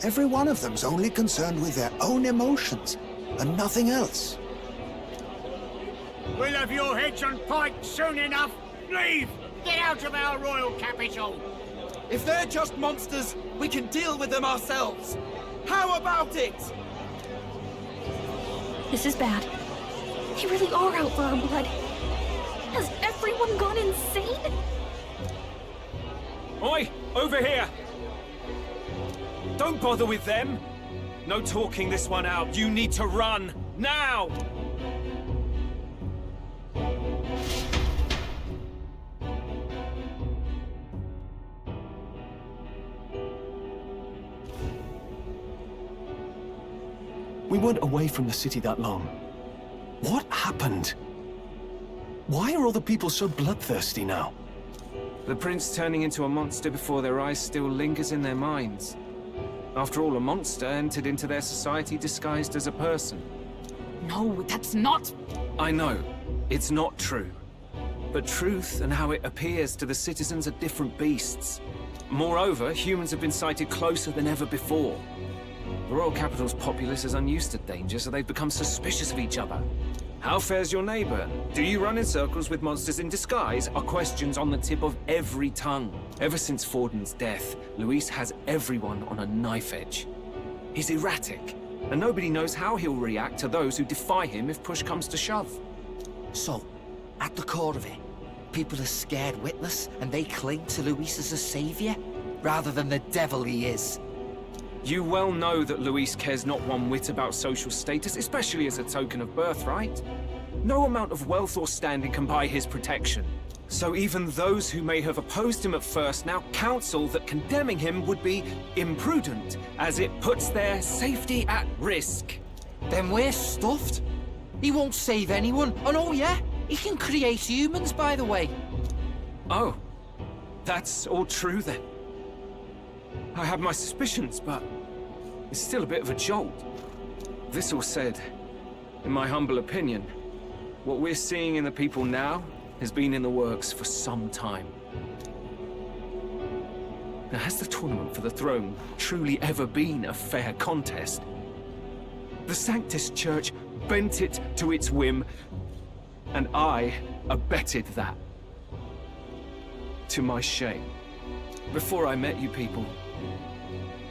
[SPEAKER 5] Every one of them's only concerned with their own emotions, and nothing else.
[SPEAKER 4] We'll have your heads on pikes soon enough. Leave! Get out of our royal capital!
[SPEAKER 20] If they're just monsters, we can deal with them ourselves. How about it?
[SPEAKER 3] This is bad. They really are out for our blood. Has everyone gone insane?
[SPEAKER 14] Oi! Over here! Don't bother with them! No talking this one out. You need to run! Now!
[SPEAKER 1] We weren't away from the city that long. What happened? Why are all the people so bloodthirsty now?
[SPEAKER 14] The prince turning into a monster before their eyes still lingers in their minds. After all, a monster entered into their society disguised as a person.
[SPEAKER 6] No, that's not...
[SPEAKER 14] I know, it's not true. But truth and how it appears to the citizens are different beasts. Moreover, humans have been sighted closer than ever before. The royal capital's populace is unused to danger, so they've become suspicious of each other. How fares your neighbor? Do you run in circles with monsters in disguise? Are questions on the tip of every tongue. Ever since Forden's death, Luis has everyone on a knife edge. He's erratic, and nobody knows how he'll react to those who defy him if push comes to shove.
[SPEAKER 8] So, at the core of it, people are scared witless, and they cling to Luis as a savior, rather than the devil he is.
[SPEAKER 14] You well know that Luis cares not one whit about social status, especially as a token of birthright. No amount of wealth or standing can buy his protection. So even those who may have opposed him at first now counsel that condemning him would be imprudent, as it puts their safety at risk.
[SPEAKER 8] Then we're stuffed. He won't save anyone. And oh yeah, he can create humans, by the way.
[SPEAKER 14] Oh, that's all true then. I have my suspicions, but it's still a bit of a jolt. This all said, in my humble opinion, what we're seeing in the people now has been in the works for some time. Now, has the tournament for the throne truly ever been a fair contest? The Sanctus Church bent it to its whim, and I abetted that. To my shame. Before I met you people,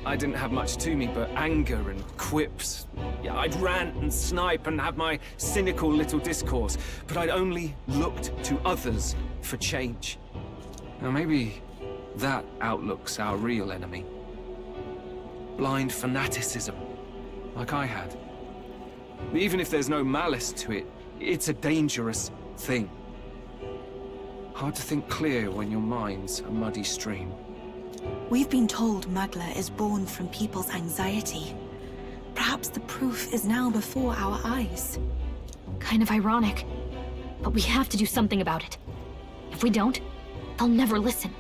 [SPEAKER 14] I didn't have much to me but anger and quips. Yeah, I'd rant and snipe and have my cynical little discourse, but I'd only looked to others for change. Now maybe that outlook's our real enemy. Blind fanaticism, like I had. Even if there's no malice to it, it's a dangerous thing. Hard to think clear when your mind's a muddy stream.
[SPEAKER 7] We've been told Magla is born from people's anxiety. Perhaps the proof is now before our eyes.
[SPEAKER 3] Kind of ironic, but we have to do something about it. If we don't, they'll never listen.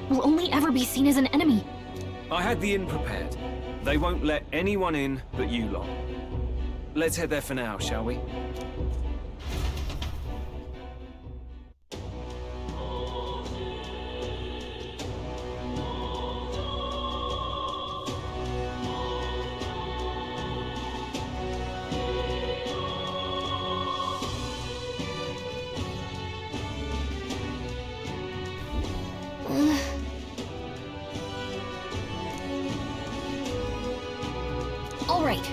[SPEAKER 3] We'll only ever be seen as an enemy.
[SPEAKER 14] I had the inn prepared. They won't let anyone in but you lot. Let's head there for now, shall we?
[SPEAKER 3] All right.